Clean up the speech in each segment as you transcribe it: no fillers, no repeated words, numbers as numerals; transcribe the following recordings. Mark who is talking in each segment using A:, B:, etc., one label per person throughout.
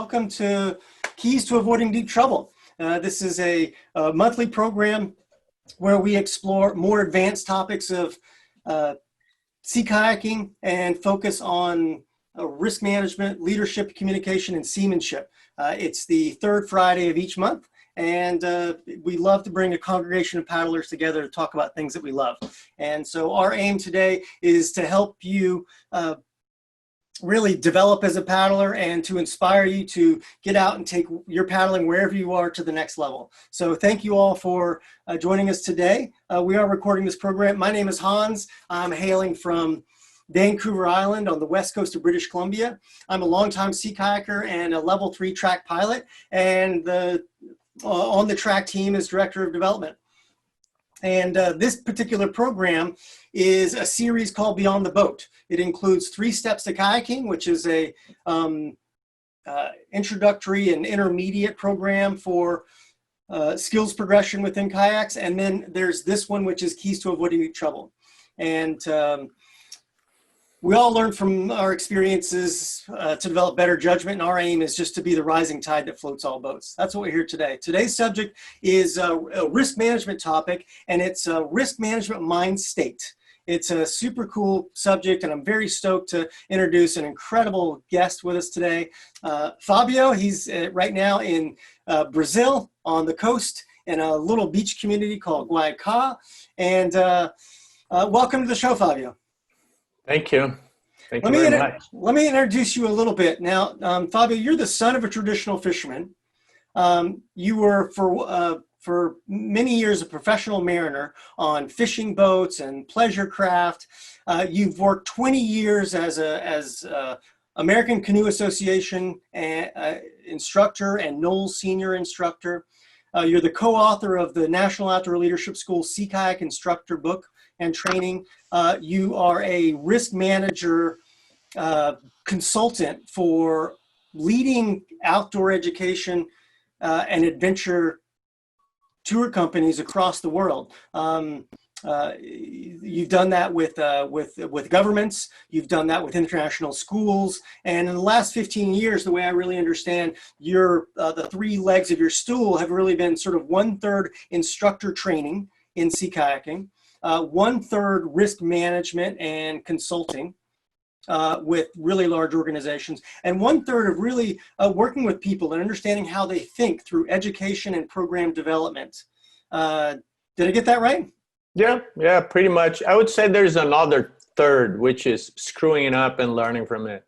A: welcome to Keys to Avoiding Deep Trouble. This is a monthly program where we explore more advanced topics of sea kayaking and focus on risk management, leadership, communication, and seamanship. It's the third Friday of each month, and we love to bring a congregation of paddlers together to talk about things that we love. And so our aim today is to help you really develop as a paddler and to inspire you to get out and take your paddling wherever you are to the next level. So thank you all for joining us today. We are recording this program. My name is Hans. I'm hailing from Vancouver Island on the west coast of British Columbia. I'm a longtime sea kayaker and a level 3 track pilot, and on the track team as director of development. And this particular program is a series called Beyond the Boat. It includes 3 steps to kayaking, which is a introductory and intermediate program for skills progression within kayaks. And then there's this one, which is Keys to Avoiding Deep Trouble. And we all learn from our experiences to develop better judgment, and our aim is just to be the rising tide that floats all boats. That's what we're here today. Today's subject is a risk management topic, and it's a risk management mind state. It's a super cool subject, and I'm very stoked to introduce an incredible guest with us today. Fabio, he's right now in Brazil on the coast in a little beach community called Kayak. And welcome to the show, Fabio.
B: Thank you. Thank you very much.
A: Let me introduce you a little bit. Now, Fabio, you're the son of a traditional fisherman. You were for many years a professional mariner on fishing boats and pleasure craft. You've worked 20 years as American Canoe Association instructor and Knowles senior instructor. You're the co-author of the National Outdoor Leadership School Sea Kayak Instructor book and training. You are a risk manager consultant for leading outdoor education and adventure tour companies across the world. You've done that with governments. You've done that with international schools. And in the last 15 years, the way I really understand the 3 legs of your stool have really been sort of 1/3 instructor training in sea kayaking, 1/3 risk management and consulting with really large organizations, and 1/3 of really working with people and understanding how they think through education and program development. Did I get that right?
B: Yeah, pretty much. I would say there's another 1/3, which is screwing it up and learning from it.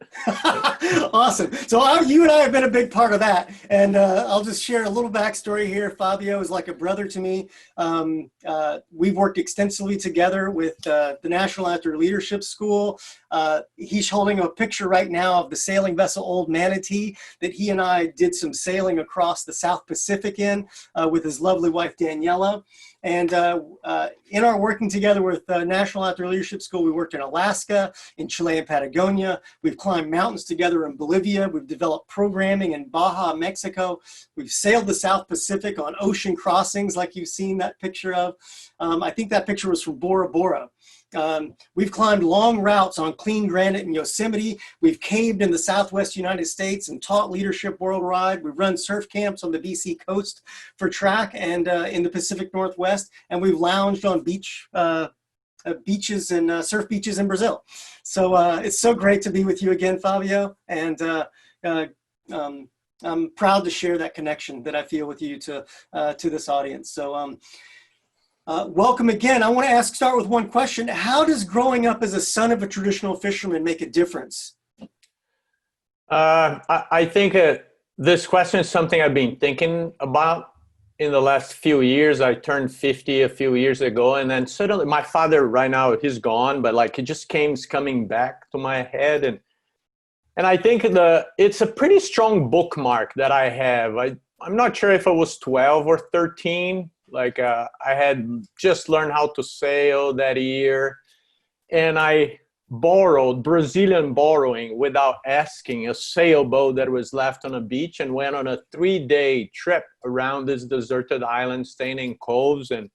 A: Awesome. So you and I have been a big part of that. And I'll just share a little backstory here. Fabio is like a brother to me. We've worked extensively together with the National Outdoor Leadership School. He's holding a picture right now of the sailing vessel Old Manatee that he and I did some sailing across the South Pacific in with his lovely wife, Daniela. And in our working together with National Outdoor Leadership School, we worked in Alaska, in Chile and Patagonia. We've climbed mountains together in Bolivia. We've developed programming in Baja, Mexico. We've sailed the South Pacific on ocean crossings like you've seen that picture of. I think that picture was from Bora Bora. We've climbed long routes on clean granite in Yosemite. We've caved in the Southwest United States and taught leadership worldwide. We've run surf camps on the BC coast for track and in the Pacific Northwest. And we've lounged on beaches and surf beaches in Brazil. So it's so great to be with you again, Fabio. And I'm proud to share that connection that I feel with you to this audience. So welcome again. I want to start with one question. How does growing up as a son of a traditional fisherman make a difference?
B: I think this question is something I've been thinking about in the last few years. I turned 50 a few years ago, and then suddenly my father right now, he's gone, but like it just coming back to my head. And I think it's a pretty strong bookmark that I have. I'm not sure if I was 12 or 13. Like I had just learned how to sail that year, and I borrowed Brazilian borrowing without asking a sailboat that was left on a beach and went on a 3-day trip around this deserted island, staying in coves. And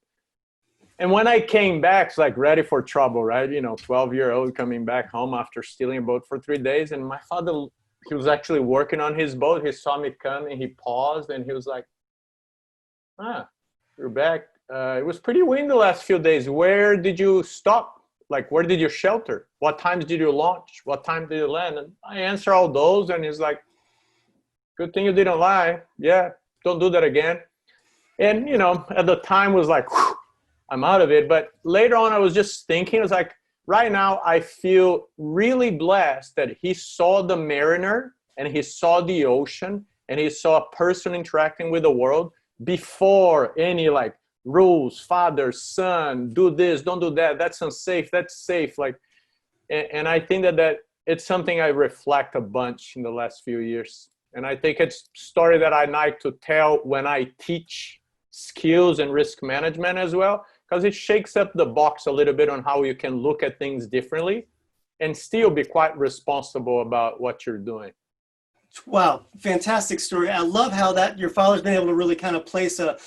B: when I came back, it's like ready for trouble, right? 12-year-old coming back home after stealing a boat for 3 days. And my father he was actually working on his boat. He saw me coming, he paused, and he was like, "Ah, you're back. It was pretty windy the last few days. Where did you stop? Like, where did you shelter? What times did you launch? What time did you land?" And I answer all those, and he's like, "Good thing you didn't lie. Yeah, don't do that again." And, you know, at the time was like, whew, I'm out of it. But later on, I was just thinking, I was like, right now, I feel really blessed that he saw the mariner and he saw the ocean and he saw a person interacting with the world before any like rules, father, son, do this, don't do that, that's unsafe, that's safe. Like, and I think that it's something I reflect a bunch in the last few years. And I think it's a story that I like to tell when I teach skills and risk management as well, because it shakes up the box a little bit on how you can look at things differently and still be quite responsible about what you're doing.
A: Wow, fantastic story. I love how that your father's been able to really kind of place to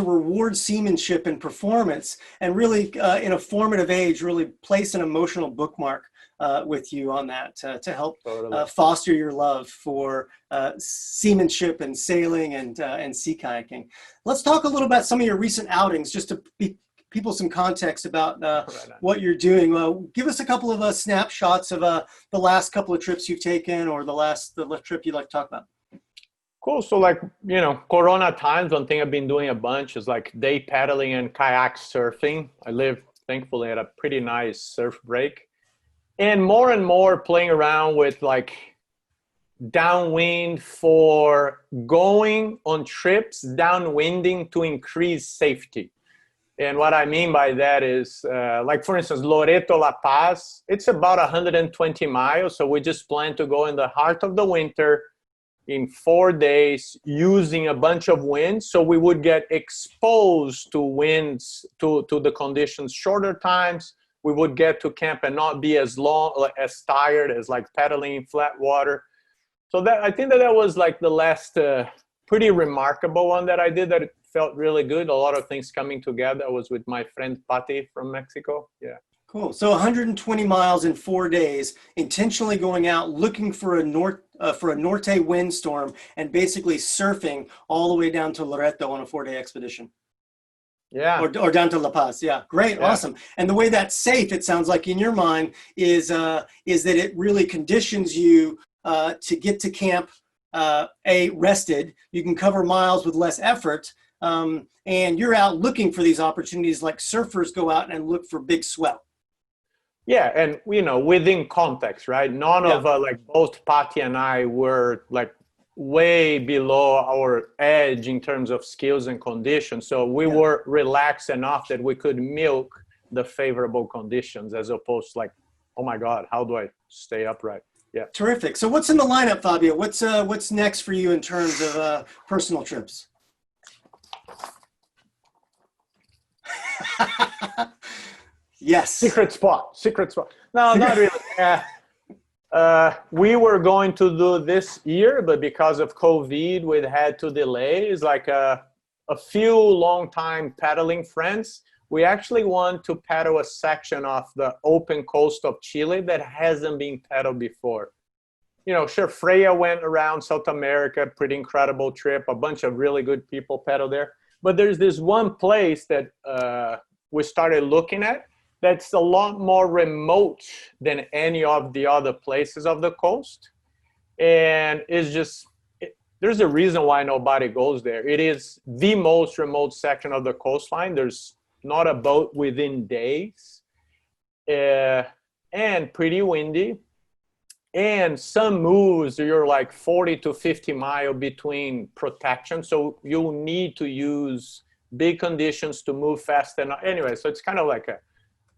A: reward seamanship and performance, and really in a formative age, really place an emotional bookmark with you on that to help foster your love for seamanship and sailing and sea kayaking. Let's talk a little about some of your recent outings, just to be people some context about what you're doing. Give us a couple of snapshots of the last couple of trips you've taken, or the trip you'd like to talk about.
B: Cool. So like, you know, Corona times, one thing I've been doing a bunch is like day paddling and kayak surfing. I live, thankfully, at a pretty nice surf break. And more playing around with like downwind for going on trips, downwinding to increase safety. And what I mean by that is, like for instance, Loreto La Paz, it's about 120 miles. So we just plan to go in the heart of the winter in 4 days using a bunch of winds. So we would get exposed to winds, to the conditions, shorter times. We would get to camp and not be as tired as like paddling in flat water. So that, I think that was like the last pretty remarkable one that I did, that it felt really good. A lot of things coming together. I was with my friend Patty from Mexico. Yeah.
A: Cool. So 120 miles in 4 days, intentionally going out looking for a norte windstorm and basically surfing all the way down to Loreto on a 4-day expedition.
B: Yeah.
A: Or down to La Paz. Yeah. Great. Yeah. Awesome. And the way that's safe, it sounds like in your mind, is that it really conditions you to get to camp rested. You can cover miles with less effort. And you're out looking for these opportunities like surfers go out and look for big swell.
B: Yeah, and you know, within context, right? None of like both Patty and I were like way below our edge in terms of skills and conditions. So we were relaxed enough that we could milk the favorable conditions, as opposed to like, oh my God, how do I stay upright? Yeah.
A: Terrific. So what's in the lineup, Fabio? What's next for you in terms of personal trips? Yes.
B: Secret spot. No, not really. We were going to do this year, but because of COVID, we had to delay. It's like a few long-time paddling friends. We actually want to paddle a section of the open coast of Chile that hasn't been paddled before. You know, sure, Freya went around South America, pretty incredible trip. A bunch of really good people paddle there. But there's this one place that we started looking at that's a lot more remote than any of the other places of the coast. And it's just, there's a reason why nobody goes there. It is the most remote section of the coastline. There's not a boat within days, and pretty windy. And some moves, you're like 40 to 50 miles between protection. So you'll need to use big conditions to move fast. And anyway, so it's kind of like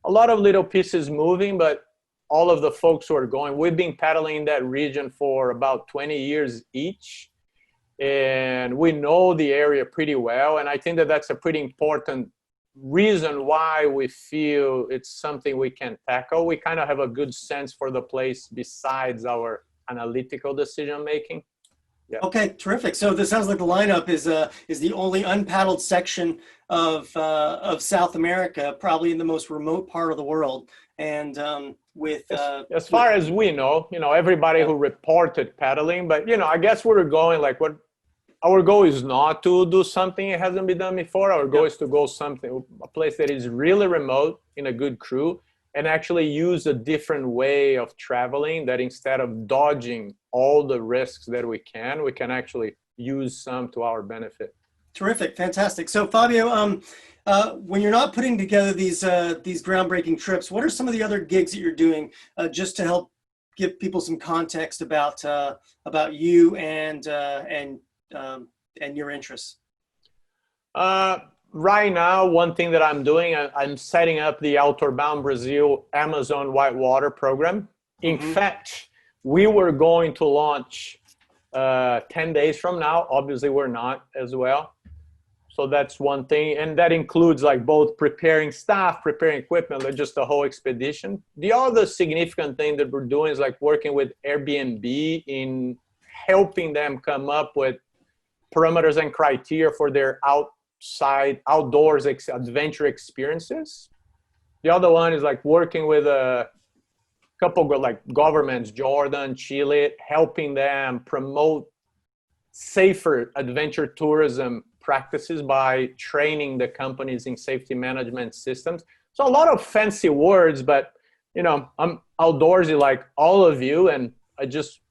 B: a lot of little pieces moving, but all of the folks who are going, we've been paddling in that region for about 20 years each. And we know the area pretty well. And I think that that's a pretty important reason why we feel it's something we can tackle. We kind of have a good sense for the place besides our analytical decision making. Yeah. Okay,
A: terrific. So this sounds like the lineup is the only unpaddled section of South America, probably in the most remote part of the world. And with
B: as far as we know, everybody who reported paddling, but I guess we're going like what our goal is not to do something it hasn't been done before. Our goal is to go a place that is really remote in a good crew and actually use a different way of traveling, that instead of dodging all the risks that we can actually use some to our benefit.
A: Terrific, fantastic. So Fabio, when you're not putting together these groundbreaking trips, what are some of the other gigs that you're doing just to help give people some context about you and your interests?
B: Right now, one thing that I'm doing, I'm setting up the Outdoor Bound Brazil Amazon Whitewater program. In fact, we were going to launch 10 days from now. Obviously, we're not as well. So that's one thing. And that includes like both preparing staff, preparing equipment, like just the whole expedition. The other significant thing that we're doing is like working with Airbnb in helping them come up with parameters and criteria for their outdoors adventure experiences. The other one is like working with a couple of like governments, Jordan, Chile, helping them promote safer adventure tourism practices by training the companies in safety management systems. So a lot of fancy words, but I'm outdoorsy like all of you, and I just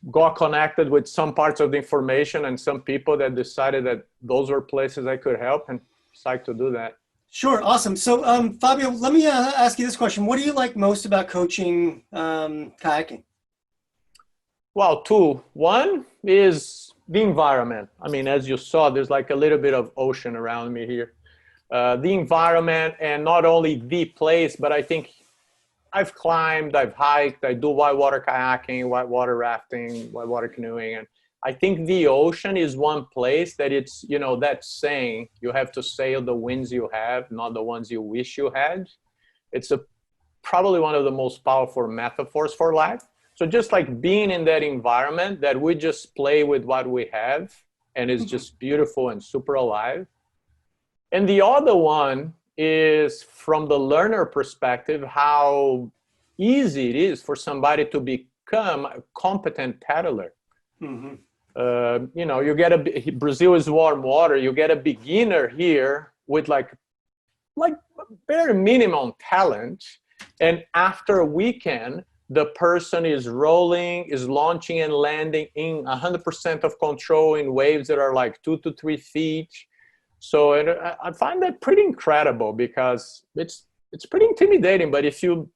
B: got connected with some parts of the information and some people that decided that those were places I could help, and decided to do that.
A: Sure, awesome. So Fabio, let me ask you this question. What do you like most about coaching kayaking?
B: Well, two. One is the environment. I mean, as you saw, there's like a little bit of ocean around me here. The environment, and not only the place, but I think I've climbed, I've hiked, I do whitewater kayaking, whitewater rafting, whitewater canoeing. And I think the ocean is one place that it's, that saying, you have to sail the winds you have, not the ones you wish you had. It's probably one of the most powerful metaphors for life. So just like being in that environment that we just play with what we have, and it's just beautiful and super alive. And the other one is from the learner perspective, how easy it is for somebody to become a competent paddler. You get Brazil is warm water. You get a beginner here with like bare minimum talent. And after a weekend, the person is rolling, is launching and landing in 100% of control in waves that are like 2 to 3 feet. So I find that pretty incredible, because it's pretty intimidating, but if you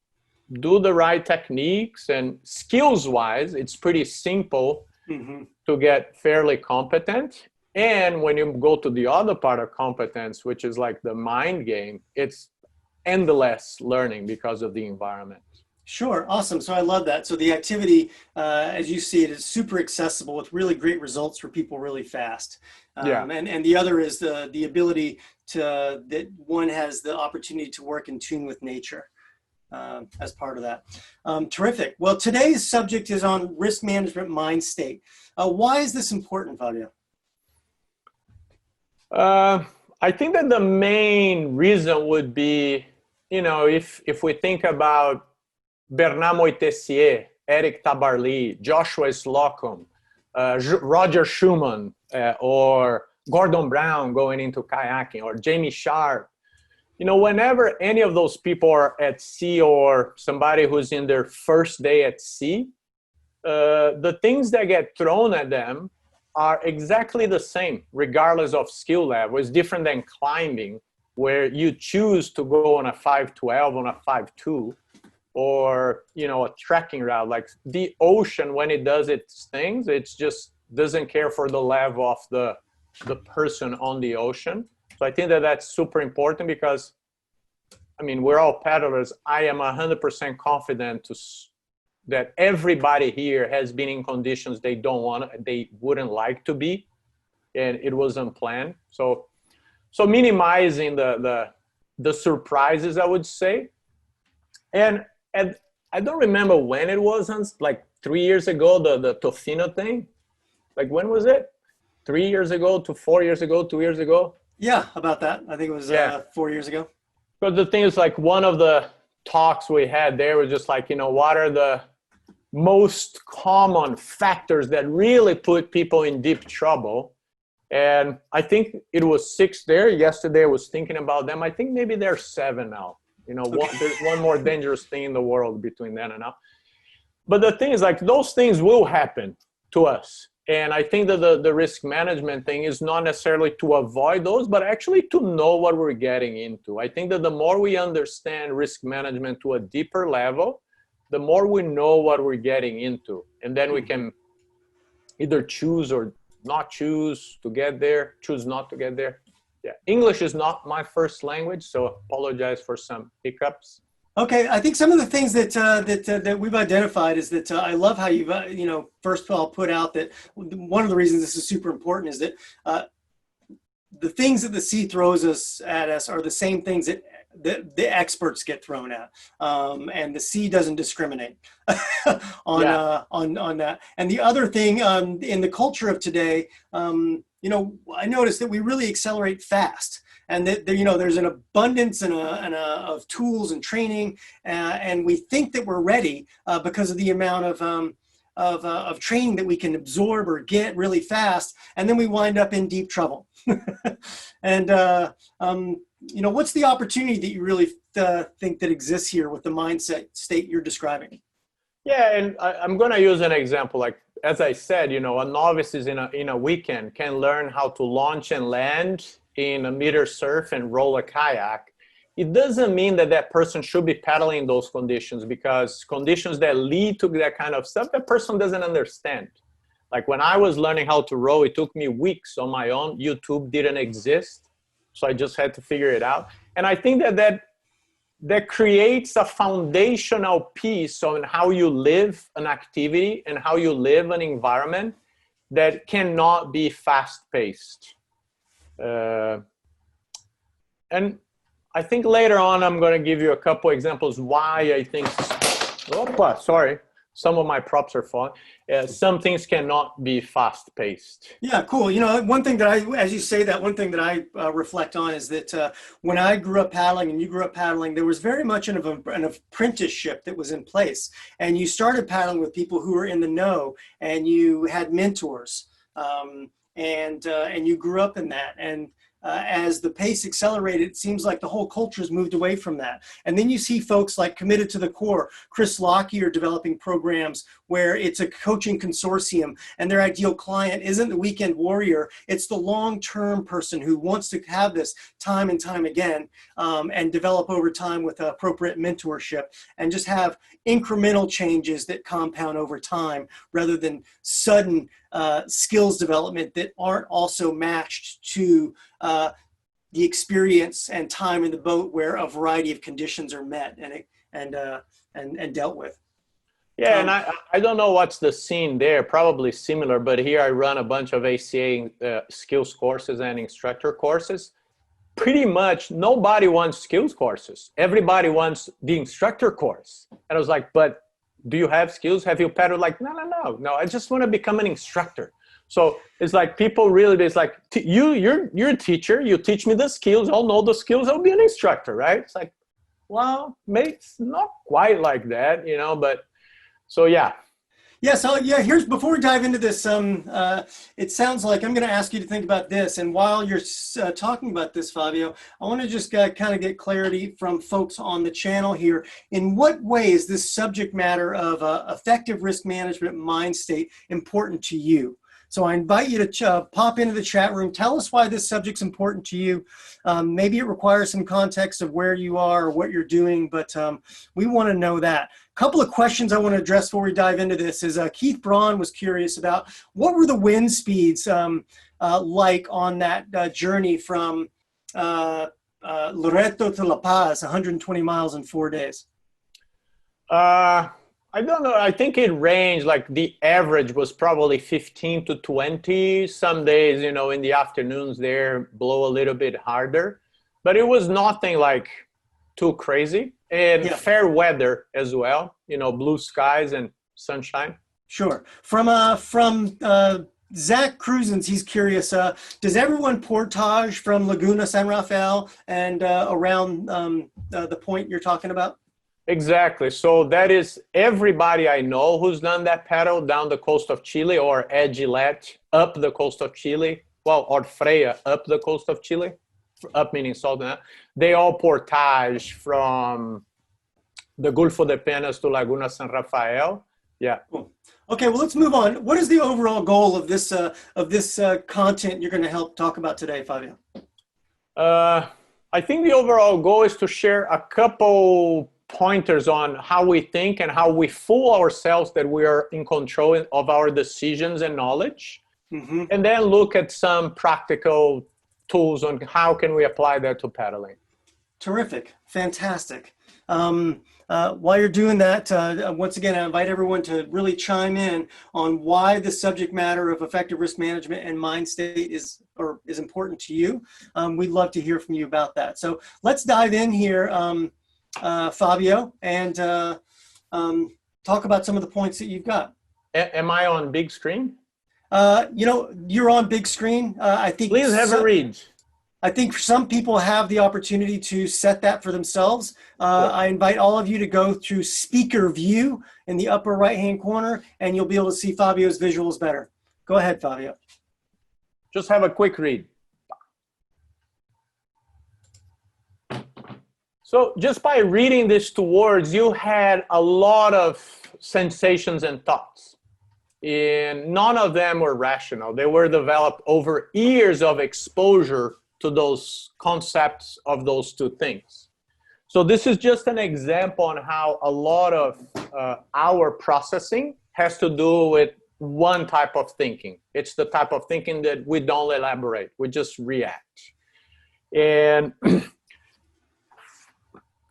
B: do the right techniques and skills-wise, it's pretty simple to get fairly competent. And when you go to the other part of competence, which is like the mind game, it's endless learning because of the environment.
A: Sure, awesome. So I love that. So the activity, as you see it, is super accessible with really great results for people really fast. And the other is the ability that one has the opportunity to work in tune with nature as part of that. Terrific. Well, today's subject is on risk management mind state. Why is this important, Fabio?
B: I think that the main reason would be, if we think about Bernard Moitessier, Eric Tabarly, Joshua Slocum, Roger Schumann, or Gordon Brown going into kayaking, or Jamie Sharp. Whenever any of those people are at sea, or somebody who's in their first day at sea, the things that get thrown at them are exactly the same, regardless of skill level. It's different than climbing, where you choose to go on a 512, on a 5.2, or a trekking route. Like the ocean, when it does its things, it's just doesn't care for the level of the person on the ocean. So I think that that's super important, because we're all paddlers. I am 100% confident that everybody here has been in conditions they wouldn't like to be, and it was unplanned. So minimizing the surprises, I would say. And I don't remember when it was, like 3 years ago, the Tofino thing. Like, when was it? 3 years ago to 4 years ago, 2 years ago?
A: Yeah, about that. I think it was 4 years ago.
B: But the thing is, like, one of the talks we had there were just like, what are the most common factors that really put people in deep trouble? And I think it was 6 there. Yesterday I was thinking about them. I think maybe there's 7 now. There's one more dangerous thing in the world between then and now. But the thing is, like, those things will happen to us. And I think that the risk management thing is not necessarily to avoid those, but actually to know what we're getting into. I think that the more we understand risk management to a deeper level, the more we know what we're getting into. And then we can either choose or not choose to get there, choose not to get there. Yeah, English is not my first language, so apologize for some hiccups.
A: Okay, I think some of the things that we've identified is that I love how you've first of all put out that one of the reasons this is super important is that the things that the sea throws at us are the same things that the experts get thrown at, and the sea doesn't discriminate on that. And the other thing in the culture of today, I noticed that we really accelerate fast. And that there's an abundance of tools and training, and we think that we're ready because of the amount of training that we can absorb or get really fast, and then we wind up in deep trouble. And what's the opportunity that you really think that exists here with the mindset state you're describing?
B: Yeah, and I'm going to use an example. Like, as I said, a novice is in a weekend can learn how to launch and land in a meter surf and roll a kayak. It doesn't mean that person should be paddling in those conditions, because conditions that lead to that kind of stuff, that person doesn't understand. Like when I was learning how to row, it took me weeks on my own. YouTube didn't exist, so I just had to figure it out. And I think that creates a foundational piece on how you live an activity and how you live an environment that cannot be fast-paced. And I think later on, I'm going to give you a couple examples why I think, some of my props are falling. Some things cannot be fast paced.
A: Yeah, cool. One thing that as you say that, one thing that I reflect on is that when I grew up paddling and you grew up paddling, there was very much an apprenticeship that was in place. And you started paddling with people who were in the know, and you had mentors. And you grew up in that. And as the pace accelerated, it seems like the whole culture has moved away from that. And then you see folks like Committed to the Core, Chris Lockey, are developing programs where it's a coaching consortium, and their ideal client isn't the weekend warrior, it's the long-term person who wants to have this time and time again, and develop over time with appropriate mentorship, and just have incremental changes that compound over time rather than sudden skills development that aren't also matched to the experience and time in the boat where a variety of conditions are met and dealt with.
B: Yeah, and I don't know what's the scene there, probably similar, but here I run a bunch of ACA skills courses and instructor courses. Pretty much nobody wants skills courses. Everybody wants the instructor course. And I was like, but do you have skills? Have you paddled? Like, no, I just want to become an instructor. So it's like people really, it's like, you're a teacher, you teach me the skills, I'll know the skills, I'll be an instructor, right? It's like, well, maybe it's not quite like that, but so yeah.
A: Yeah, so here's, before we dive into this, it sounds like I'm going to ask you to think about this. And while you're talking about this, Fabio, I want to just kind of get clarity from folks on the channel here. In what way is this subject matter of effective risk management mind state important to you? So I invite you to pop into the chat room. Tell us why this subject's important to you. Maybe it requires some context of where you are or what you're doing, but we want to know that. A couple of questions I want to address before we dive into this is Keith Braun was curious about what were the wind speeds like on that journey from Loreto to La Paz, 120 miles in 4 days?
B: I don't know. I think it ranged, like the average was probably 15 to 20. Some days, in the afternoons there blow a little bit harder, but it was nothing like too crazy, and fair weather as well, blue skies and sunshine. Sure.
A: From Zach Cruzens, he's curious, does everyone portage from Laguna San Rafael and around the point you're talking about?
B: Exactly. So that is everybody I know who's done that paddle down the coast of Chile, or Ed Gillette up the coast of Chile. Well, or Freya up the coast of Chile, up meaning salt. They all portage from the Golfo de Penas to Laguna San Rafael. Yeah.
A: Cool. Okay, well, let's move on. What is the overall goal of this content you're going to help talk about today, Fabio?
B: I think the overall goal is to share a couple pointers on how we think and how we fool ourselves that we are in control of our decisions and knowledge. Mm-hmm. And then look at some practical tools on how can we apply that to paddling.
A: Terrific. Fantastic. While you're doing that, once again, I invite everyone to really chime in on why the subject matter of effective risk management and mind state is important to you. We'd love to hear from you about that. So let's dive in here, Fabio, and talk about some of the points that you've got.
B: Am I on big screen?
A: You're on big screen. I think.
B: Please have a read.
A: I think some people have the opportunity to set that for themselves. I invite all of you to go through speaker view in the upper right-hand corner, and you'll be able to see Fabio's visuals better. Go ahead, Fabio.
B: Just have a quick read. So just by reading these two words, you had a lot of sensations and thoughts. And none of them were rational. They were developed over years of exposure to those concepts of those two things. So this is just an example on how a lot of our processing has to do with one type of thinking. It's the type of thinking that we don't elaborate, we just react. And if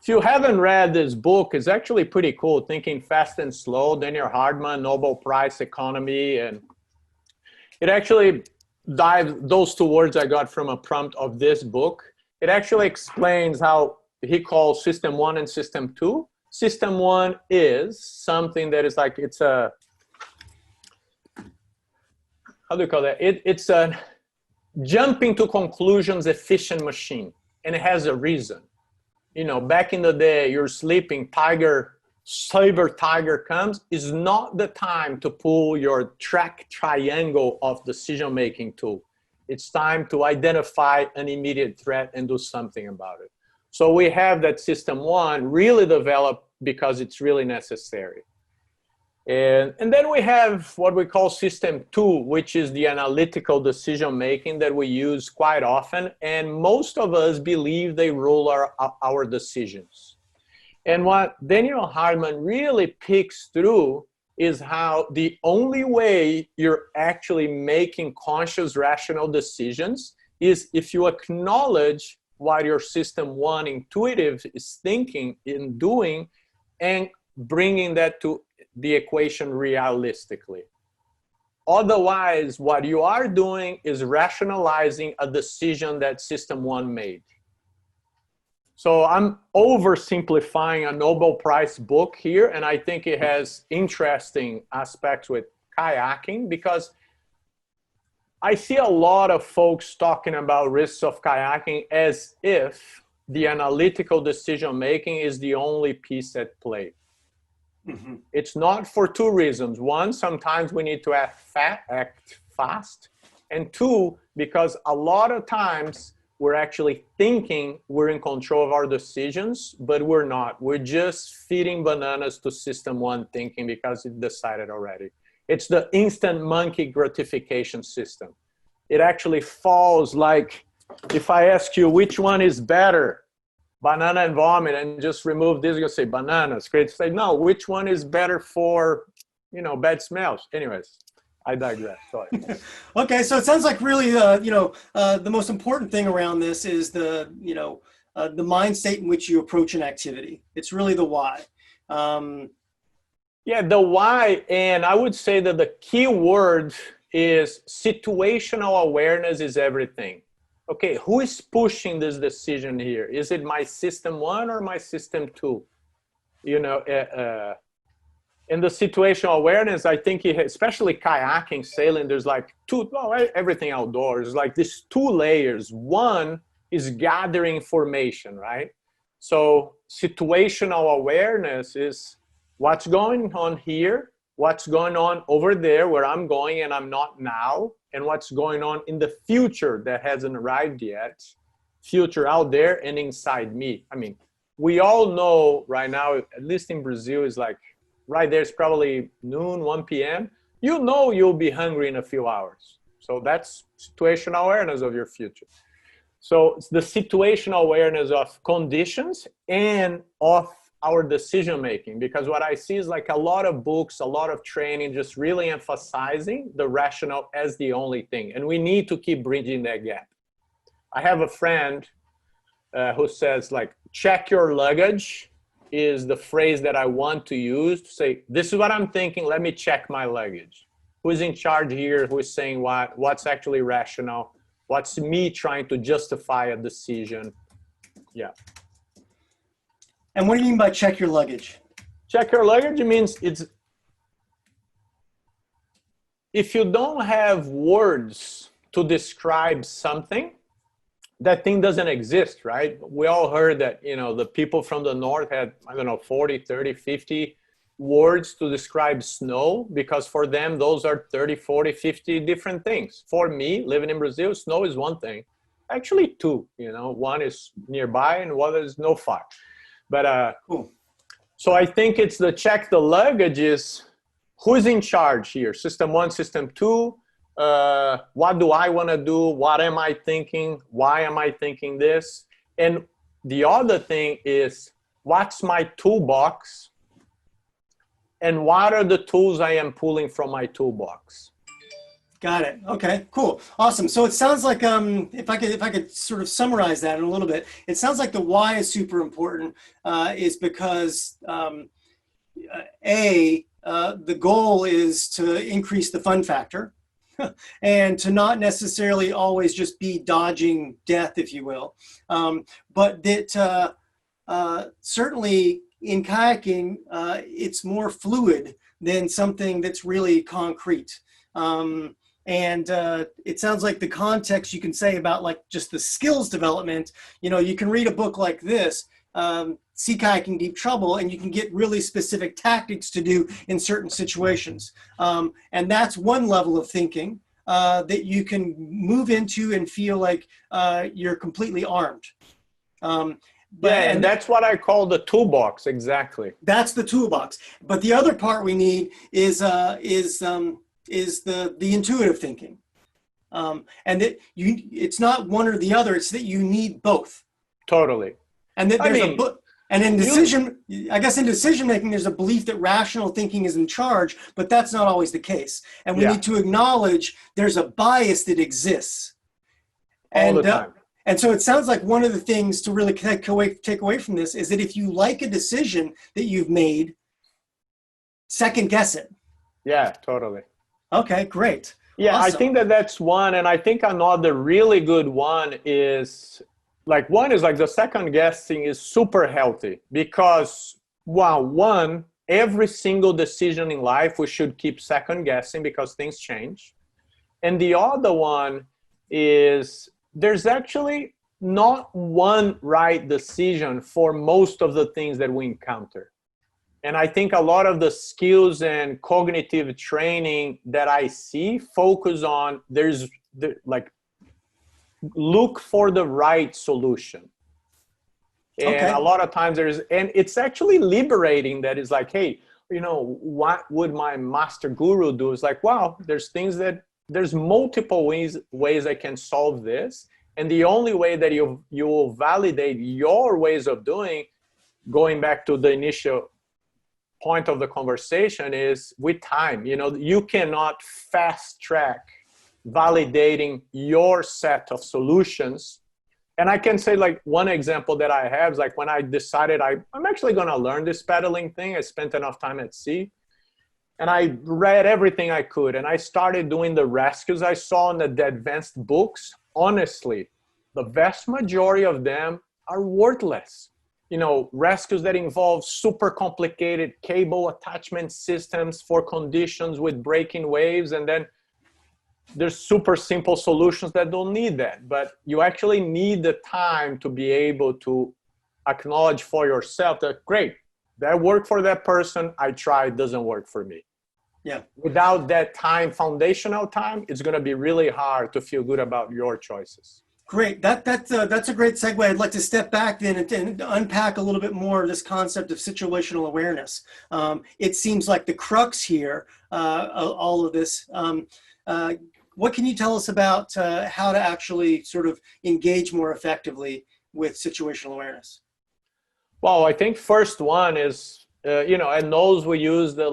B: you haven't read this book, it's actually pretty cool, Thinking Fast and Slow, Daniel Hardman, Nobel Prize Economy, and it actually those two words I got from a prompt of this book. It actually explains how he calls system 1 and system 2. System 1 is something that is like, it's a, how do you call that? It's a jumping to conclusions efficient machine, and it has a reason. You know, back in the day, you're sleeping, saber tiger comes, is not the time to pull your track triangle of decision-making tool. It's time to identify an immediate threat and do something about it. So we have that system 1 really developed because it's really necessary. And then we have what we call system 2, which is the analytical decision-making that we use quite often. And most of us believe they rule our decisions. And what Daniel Hardman really picks through is how the only way you're actually making conscious, rational decisions is if you acknowledge what your system 1 intuitive is thinking and doing, and bringing that to the equation realistically. Otherwise, what you are doing is rationalizing a decision that system 1 made. So I'm oversimplifying a Nobel Prize book here, and I think it has interesting aspects with kayaking, because I see a lot of folks talking about risks of kayaking as if the analytical decision-making is the only piece at play. Mm-hmm. It's not, for two reasons. One, sometimes we need to act fast, and two, because a lot of times we're actually thinking we're in control of our decisions, but we're not. We're just feeding bananas to system 1 thinking because it decided already. It's the instant monkey gratification system. It actually falls like, if I ask you which one is better, banana and vomit, and just remove this, you'll say bananas. Great. Say, no, which one is better for, bad smells? Anyways. I digress. Sorry.
A: Okay, so it sounds like really, the most important thing around this is the mind state in which you approach an activity. It's really the why.
B: Yeah, the why, and I would say that the key word is situational awareness is everything. Okay, who is pushing this decision here? Is it my system 1 or my system 2? In the situational awareness, I think, especially kayaking, sailing, there's like everything outdoors, like these 2 layers. One is gathering information, right? So situational awareness is what's going on here, what's going on over there where I'm going and I'm not now, and what's going on in the future that hasn't arrived yet, future out there and inside me. I mean, we all know right now, at least in Brazil, is like right there, it's probably noon, 1 p.m. You know you'll be hungry in a few hours. So that's situational awareness of your future. So it's the situational awareness of conditions and of our decision making, because what I see is like a lot of books, a lot of training, just really emphasizing the rational as the only thing. And we need to keep bridging that gap. I have a friend who says like, check your luggage is the phrase that I want to use to say, this is what I'm thinking, let me check my luggage. Who's in charge here? Who's saying what? What's actually rational? What's me trying to justify a decision? Yeah.
A: And what do you mean by check your luggage?
B: Check your luggage means it's, if you don't have words to describe something, that thing doesn't exist, right? We all heard that, you know, the people from the north had, I don't know, 40, 30, 50 words to describe snow, because for them, those are 30, 40, 50 different things. For me, living in Brazil, snow is one thing. Actually two, you know, one is nearby and one is no far. But
A: cool.
B: So I think it's the check the luggage is who's in charge here? System one, system two. What do I want to do? What am I thinking? Why am I thinking this? And the other thing is, what's my toolbox? And what are the tools I am pulling from my toolbox?
A: Got it. Okay, cool. Awesome. So it sounds like, if I could sort of summarize that in a little bit, it sounds like the why is super important, is because, the goal is to increase the fun factor and to not necessarily always just be dodging death, if you will. But that certainly in kayaking, it's more fluid than something that's really concrete. And it sounds like the context you can say about like just the skills development, you know, you can read a book like this, Sea Kayaking Deep Trouble, and you can get really specific tactics to do in certain situations. And that's one level of thinking that you can move into and feel like you're completely armed.
B: And that's what I call the toolbox, exactly.
A: That's the toolbox. But the other part we need is the intuitive thinking, and that it's not one or the other. It's that you need both.
B: Totally.
A: And that there's and in decision, I guess in decision making, there's a belief that rational thinking is in charge, but that's not always the case. And we need to acknowledge there's a bias that exists.
B: All the time.
A: And so it sounds like one of the things to really take away from this is that if you like a decision that you've made, second guess it.
B: Yeah, totally.
A: Okay, great.
B: Yeah,
A: Awesome.
B: I think that's one. And I think another really good one is like the second guessing is super healthy, because one, every single decision in life, we should keep second guessing because things change. And the other one is there's actually not one right decision for most of the things that we encounter. And I think a lot of the skills and cognitive training that I see focus on look for the right solution. And a lot of times and it's actually liberating that is like, hey, you know, what would my master guru do? It's like, wow, there's multiple ways I can solve this. And the only way that you will validate your ways of doing, going back to the initial point of the conversation, is with time. You know, you cannot fast track validating your set of solutions. And I can say like one example that I have is like when I decided I'm actually going to learn this paddling thing. I spent enough time at sea and I read everything I could. And I started doing the rescues I saw in the advanced books. Honestly, the vast majority of them are worthless. You know, rescues that involve super complicated cable attachment systems for conditions with breaking waves. And then there's super simple solutions that don't need that. But you actually need the time to be able to acknowledge for yourself that, great, that worked for that person, I tried, doesn't work for me.
A: Yeah.
B: Without that time, foundational time, it's going to be really hard to feel good about your choices.
A: Great. That's a great segue. I'd like to step back then and unpack a little bit more of this concept of situational awareness. It seems like the crux here, all of this. What can you tell us about how to actually sort of engage more effectively with situational awareness?
B: Well, I think first one is, at NOS we use the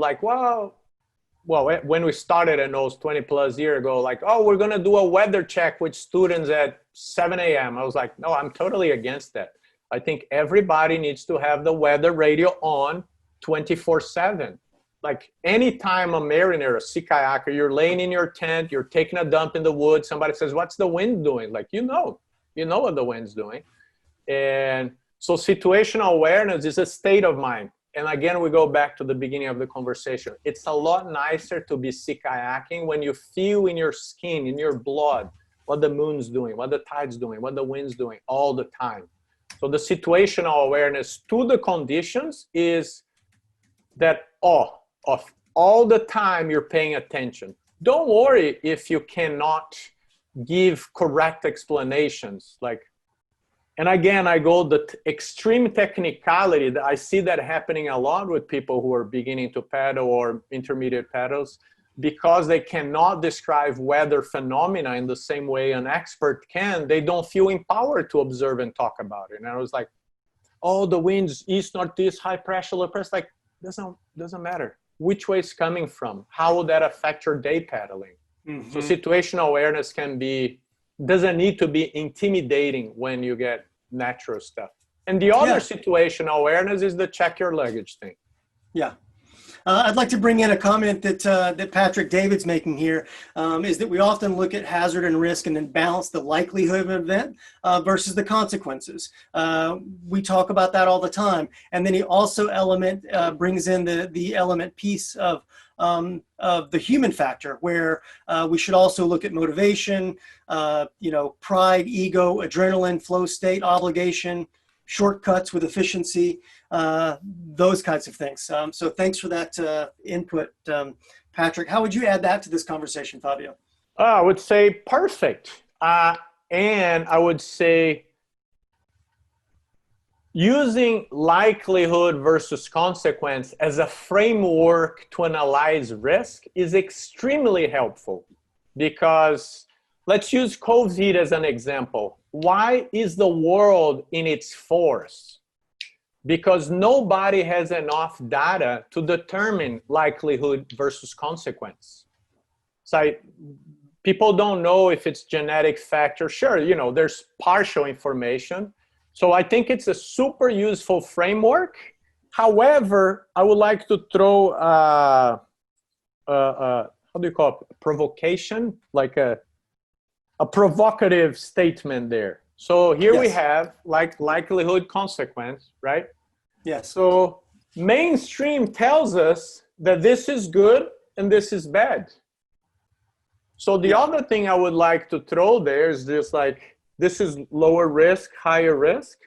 B: when we started at NOS 20 plus years ago, like, oh, we're going to do a weather check with students at 7 a.m. I was like, no, I'm totally against that. I think everybody needs to have the weather radio on 24/7. Like anytime a mariner, a sea kayaker, you're laying in your tent, you're taking a dump in the woods, somebody says, what's the wind doing? Like, you know what the wind's doing. And so situational awareness is a state of mind. And again, we go back to the beginning of the conversation. It's a lot nicer to be sea kayaking when you feel in your skin, in your blood, what the moon's doing, what the tide's doing, what the wind's doing all the time. So the situational awareness to the conditions is that of all the time you're paying attention. Don't worry if you cannot give correct explanations. And again, I go the extreme technicality. I see that happening a lot with people who are beginning to paddle or intermediate paddles because they cannot describe weather phenomena in the same way an expert can. They don't feel empowered to observe and talk about it. And I was like, oh, the wind's east, northeast, high pressure, low pressure. Like, doesn't matter which way it's coming from. How will that affect your day paddling? Mm-hmm. So situational awareness doesn't need to be intimidating when you get natural stuff. And the other situational awareness is the check your luggage thing.
A: Yeah. I'd like to bring in a comment that Patrick David's making here, is that we often look at hazard and risk and then balance the likelihood of an event versus the consequences. We talk about that all the time. And then he also brings in the element piece of the human factor, where we should also look at motivation, pride, ego, adrenaline, flow state, obligation, shortcuts with efficiency, those kinds of things. So thanks for that input, Patrick. How would you add that to this conversation, Fabio?
B: I would say perfect. And I would say using likelihood versus consequence as a framework to analyze risk is extremely helpful, because let's use COVID as an example. Why is the world in its force? Because nobody has enough data to determine likelihood versus consequence. So people don't know if it's genetic factor. Sure, there's partial information. So I think it's a super useful framework. However, I would like to throw how do you call it? Provocation, like a provocative statement there. So here we have likelihood consequence, right?
A: Yes.
B: So mainstream tells us that this is good and this is bad. So the other thing I would like to throw there is just like, this is lower risk, higher risk.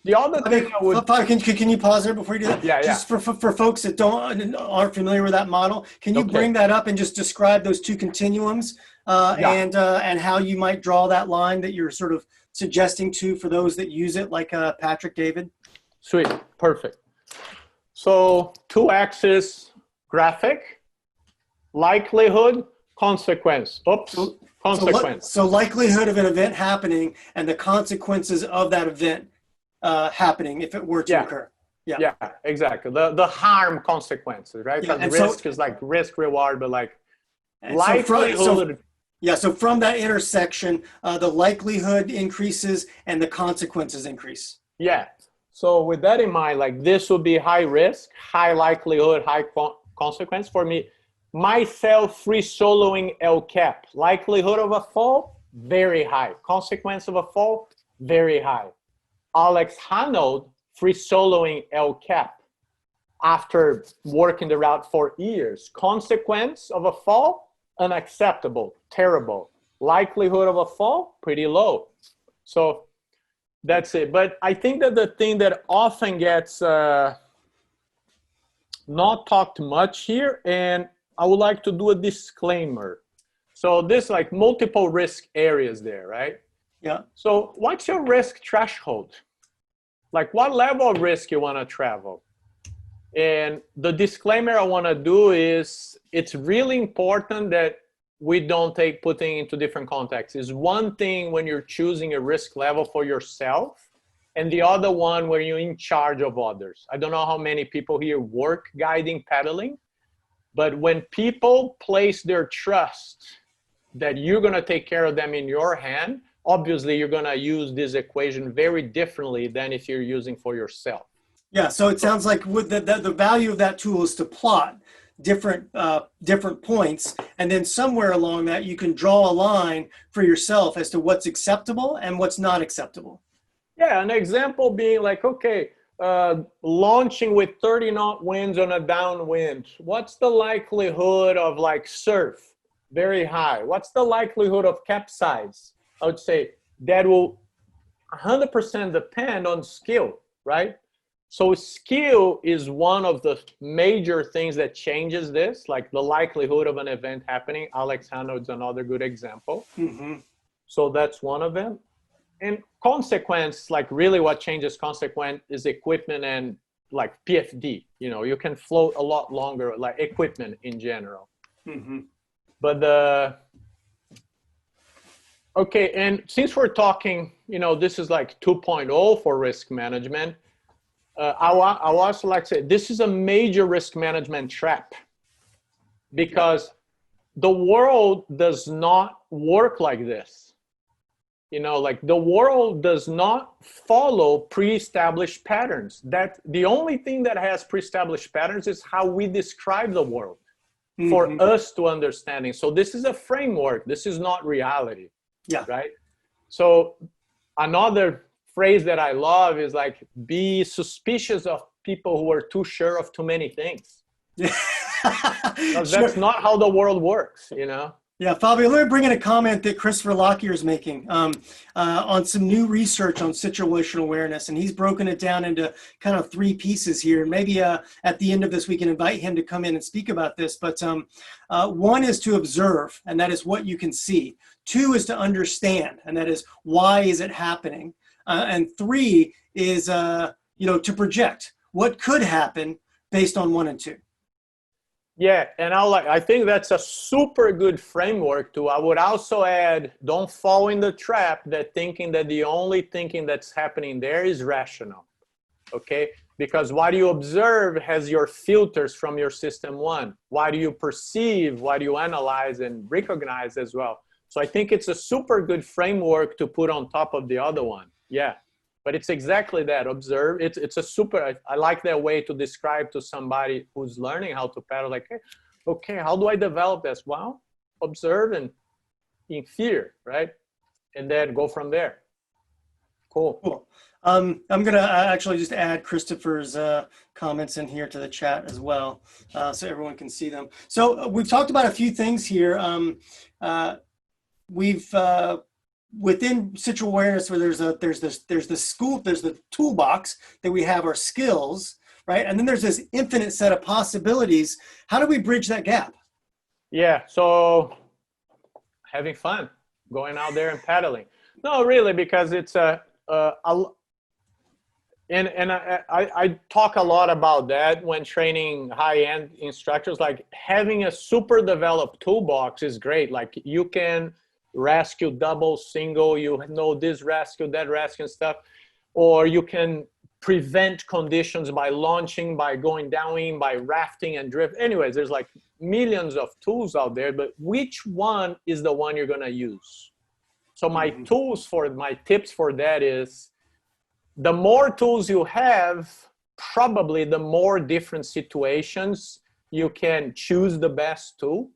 B: The other thing I would...
A: Can you pause there before you do that?
B: Yeah,
A: just for folks that aren't familiar with that model, can you bring that up and just describe those two continuums and how you might draw that line that you're sort of suggesting for those that use it, like Patrick David?
B: Sweet, perfect. So 2-axis graphic, likelihood, consequence. Consequence.
A: So likelihood of an event happening and the consequences of that event happening if it were to occur.
B: Yeah, exactly. The harm consequences, right? Because risk is like risk reward, but like likelihood.
A: So from that intersection, the likelihood increases and the consequences increase.
B: Yeah. So with that in mind, like this would be high risk, high likelihood, high consequence for me. Myself free soloing El Cap, likelihood of a fall, very high. Consequence of a fall, very high. Alex Hanold free soloing El Cap after working the route for years. Consequence of a fall, unacceptable, terrible. Likelihood of a fall, pretty low. So That's it. But I think that the thing that often gets not talked much here, and I would like to do a disclaimer. So this like multiple risk areas there, right?
A: Yeah.
B: So what's your risk threshold? Like what level of risk you want to travel? And the disclaimer I want to do is it's really important that we don't take putting into different contexts. It's one thing when you're choosing a risk level for yourself, and the other one when you're in charge of others. I don't know how many people here work guiding paddling, but when people place their trust that you're going to take care of them in your hand, obviously you're going to use this equation very differently than if you're using for yourself.
A: Yeah, so it sounds like with the value of that tool is to plot different points, and then somewhere along that you can draw a line for yourself as to what's acceptable and what's not acceptable.
B: Yeah, an example being like, okay, launching with 30 knot winds on a downwind. What's the likelihood of like surf? Very high. What's the likelihood of capsize? I would say that will 100% depend on skill, right? So skill is one of the major things that changes this, like the likelihood of an event happening. Alex Hanold is another good example.
A: Mm-hmm.
B: So that's one of them. And consequence, like really what changes consequence is equipment and like PFD. You know, you can float a lot longer, like equipment in general.
A: Mm-hmm.
B: But okay, and since we're talking, you know, this is like 2.0 for risk management. I also like to say this is a major risk management trap because the world does not work like this. You know, like the world does not follow pre-established patterns. That the only thing that has pre-established patterns is how we describe the world for us to understanding. So this is a framework. This is not reality.
A: Yeah.
B: Right. So another phrase that I love is like, be suspicious of people who are too sure of too many things. Because that's not how the world works, you know?
A: Yeah, Fabio, let me bring in a comment that Christopher Lockyer is making on some new research on situational awareness. And he's broken it down into kind of three pieces here. Maybe at the end of this, we can invite him to come in and speak about this. But one is to observe, and that is what you can see. Two is to understand, and that is why is it happening. And three is, to project what could happen based on 1 and 2.
B: Yeah, and I think that's a super good framework too. I would also add, don't fall in the trap that thinking that the only thinking that's happening there is rational, okay? Because what you observe has your filters from your system one. Why do you perceive, why do you analyze and recognize as well? So I think it's a super good framework to put on top of the other one. Yeah, but it's exactly that. Observe. It's a super, I like that way to describe to somebody who's learning how to paddle, like, hey, okay, how do I develop this? Well, observe and in fear, right? And then go from there. Cool.
A: I'm going to actually just add Christopher's comments in here to the chat as well, so everyone can see them. So we've talked about a few things here. We've within situational awareness, where there's the toolbox that we have our skills, right? And then there's this infinite set of possibilities. How do we bridge that gap?
B: Yeah, so having fun, going out there and paddling. No, really, because it's I talk a lot about that when training high-end instructors. Like having a super developed toolbox is great. Like you can rescue double, single, you know, this rescue, that rescue and stuff, or you can prevent conditions by launching, by going down, by rafting and drift. Anyways, there's like millions of tools out there, but which one is the one you're going to use? So my tips for that is, the more tools you have, probably the more different situations you can choose the best tool.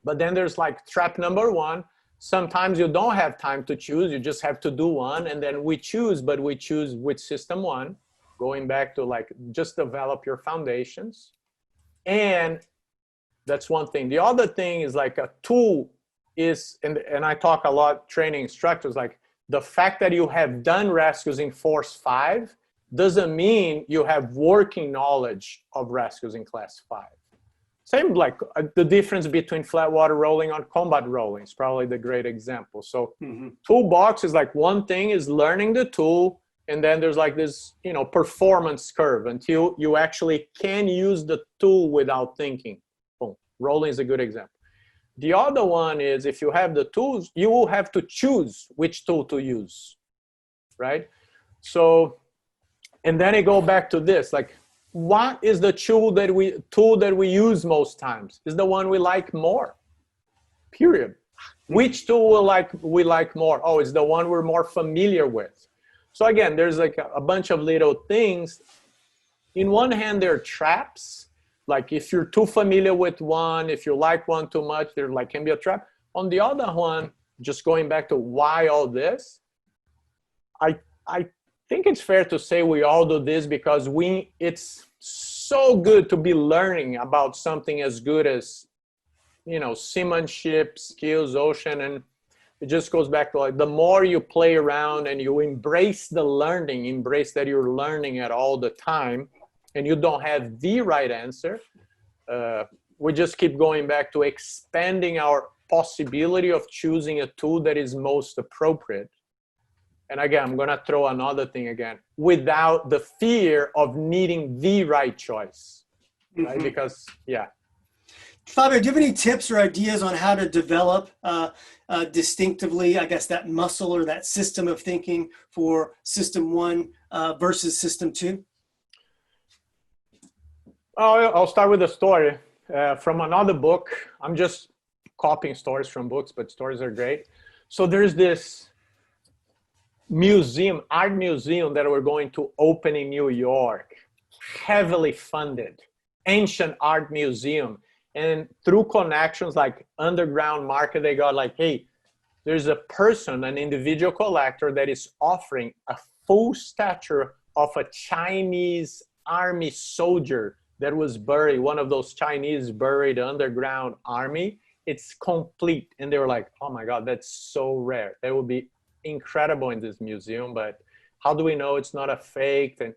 B: But then there's like trap number one. Sometimes you don't have time to choose, you just have to do one, and then we choose with system one, going back to like just develop your foundations. And that's one thing. The other thing is like a tool is, and I talk a lot training instructors, like the fact that you have done rescues in Force 5 doesn't mean you have working knowledge of rescues in Class 5. Same like the difference between flat water rolling on combat rolling is probably the great example. So toolbox is like one thing is learning the tool, and then there's like this, you know, performance curve until you actually can use the tool without thinking. Boom. Rolling is a good example. The other one is if you have the tools, you will have to choose which tool to use, right? So, and then it go back to this, like, what is the tool that we use most times? Is the one we like more, period. Which tool we like more? Oh, it's the one we're more familiar with. So again, there's like a bunch of little things. In one hand, they're traps. Like if you're too familiar with one, if you like one too much, there like can be a trap. On the other one, just going back to why all this, I think it's fair to say we all do this because it's so good to be learning about something as good as, you know, seamanship, skills, ocean, and it just goes back to like the more you play around and you embrace the learning, embrace that you're learning at all the time, and you don't have the right answer, we just keep going back to expanding our possibility of choosing a tool that is most appropriate. And again, I'm going to throw another thing again, without the fear of needing the right choice, right? Because, yeah.
A: Fabio, do you have any tips or ideas on how to develop distinctively, I guess, that muscle or that system of thinking for System 1 versus System 2?
B: Oh, I'll start with a story from another book. I'm just copying stories from books, but stories are great. So there's this museum, art museum that we're going to open in New York, heavily funded, ancient art museum. And through connections like underground market, they got like, hey, there's a person, an individual collector that is offering a full statue of a Chinese army soldier that was buried, one of those Chinese buried underground army. It's complete. And they were like, oh my God, that's so rare. That would be incredible in this museum, but how do we know it's not a fake? And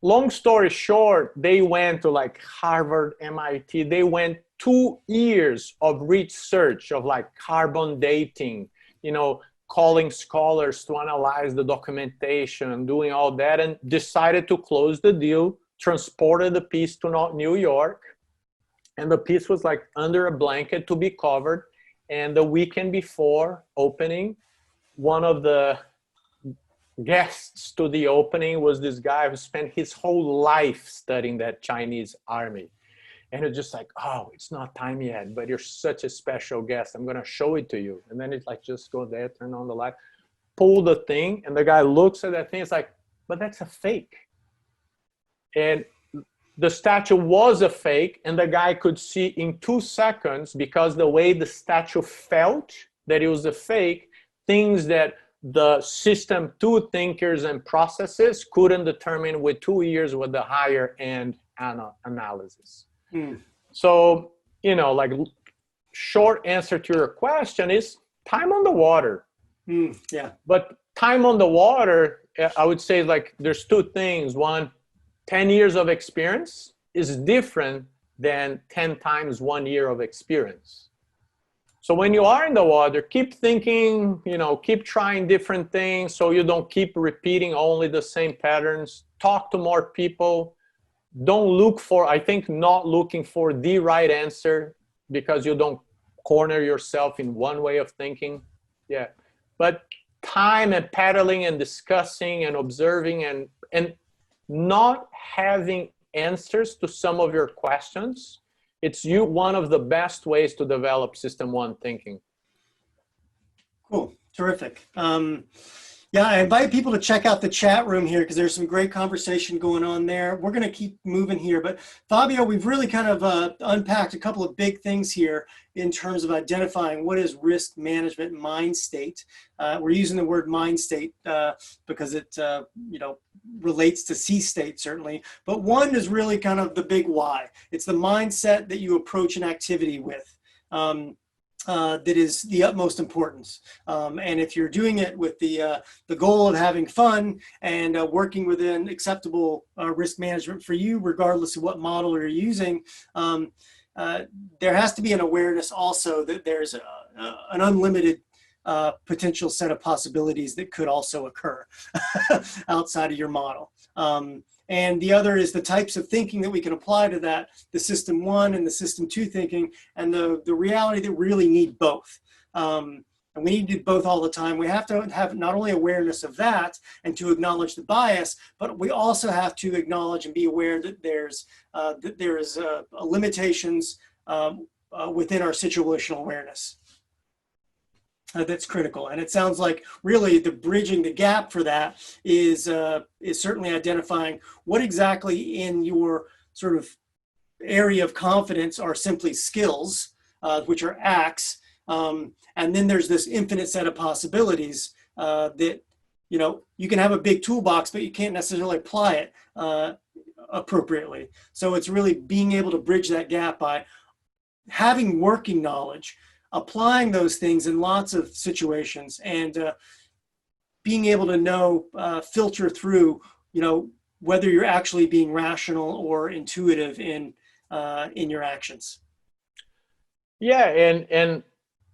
B: long story short, they went to like Harvard, MIT. They went 2 years of research of like carbon dating, you know, calling scholars to analyze the documentation, doing all that, and decided to close the deal, transported the piece to New York. And the piece was like under a blanket to be covered. And the weekend before opening, one of the guests to the opening was this guy who spent his whole life studying that Chinese army. And it's just like, oh, it's not time yet, but you're such a special guest. I'm going to show it to you. And then it's like, just go there, turn on the light, pull the thing. And the guy looks at that thing. It's like, but that's a fake. And the statue was a fake. And the guy could see in 2 seconds, because the way the statue felt that it was a fake, things that the System 2 thinkers and processes couldn't determine with 2 years with the higher end analysis. So, you know, like short answer to your question is time on the water.
A: Yeah.
B: But time on the water, I would say like there's 2 things. One, 10 years of experience is different than 10 times 1 year of experience. So when you are in the water, keep thinking, you know, keep trying different things so you don't keep repeating only the same patterns. Talk to more people. Don't look for, I think not looking for the right answer because you don't corner yourself in one way of thinking. Yeah. But time and paddling and discussing and observing and not having answers to some of your questions, it's one of the best ways to develop System 1 thinking.
A: Cool. Terrific. Yeah, I invite people to check out the chat room here because there's some great conversation going on there. We're going to keep moving here. But Fabio, we've really kind of unpacked a couple of big things here in terms of identifying what is risk management mind state. We're using the word mind state because it you know, relates to sea state certainly. But 1 is really kind of the big why. It's the mindset that you approach an activity with. that is the utmost importance. And if you're doing it with the goal of having fun and working within acceptable risk management for you, regardless of what model you're using, there has to be an awareness also that there's an unlimited potential set of possibilities that could also occur outside of your model. And the other is the types of thinking that we can apply to that, the system 1 and the system 2 thinking, and the reality that we really need both. And we need to do both all the time. We have to have not only awareness of that and to acknowledge the bias, but we also have to acknowledge and be aware that there is limitations within our situational awareness. That's critical. And it sounds like really the bridging the gap for that is certainly identifying what exactly in your sort of area of confidence are simply skills, which are acts. And then there's this infinite set of possibilities that, you can have a big toolbox, but you can't necessarily apply it appropriately. So it's really being able to bridge that gap by having working knowledge, applying those things in lots of situations, and being able to know, filter through, whether you're actually being rational or intuitive in your actions.
B: Yeah, and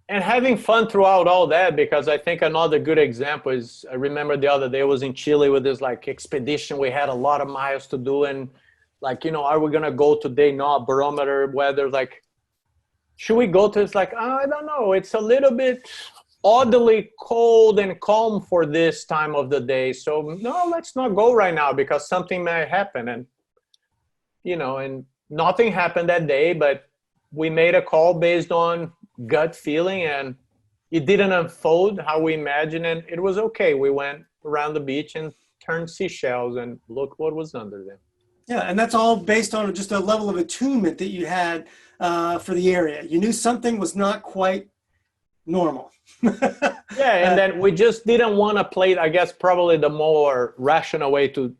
B: having fun throughout all that, because I think another good example is, I remember the other day I was in Chile with this like expedition. We had a lot of miles to do, and like, are we gonna go today? Not barometer weather, like, should we go to? It's like, oh, I don't know. It's a little bit oddly cold and calm for this time of the day. So no, let's not go right now because something may happen. And, and nothing happened that day, but we made a call based on gut feeling, and it didn't unfold how we imagined, and it was okay. We went around the beach and turned seashells, and look what was under them.
A: Yeah, and that's all based on just a level of attunement that you had for the area. You knew something was not quite normal.
B: Yeah, and then we just didn't want to play. I guess probably the more rational way to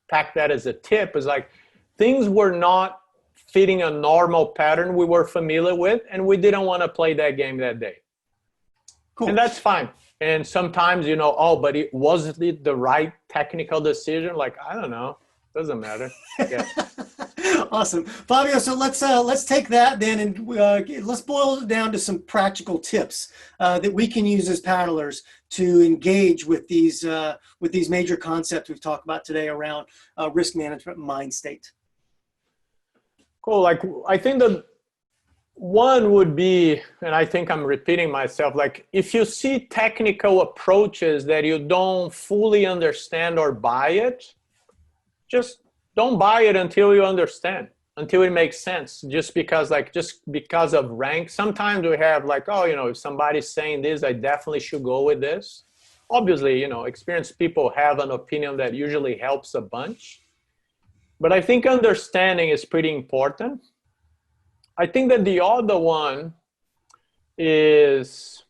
B: pack that as a tip is like, things were not fitting a normal pattern we were familiar with, and we didn't want to play that game that day. Cool. And that's fine. And sometimes, but it wasn't the right technical decision. Like, I don't know. Doesn't matter. Yeah.
A: Awesome, Fabio. So let's take that then, and let's boil it down to some practical tips that we can use as paddlers to engage with these major concepts we've talked about today around risk management mind state.
B: Cool. Like, I think that one would be, and I think I'm repeating myself, like, if you see technical approaches that you don't fully understand or buy it, just don't buy it until you understand, until it makes sense. Just because of rank, sometimes we have like, if somebody's saying this, I definitely should go with this. Obviously, experienced people have an opinion that usually helps a bunch. But I think understanding is pretty important. I think that the other one is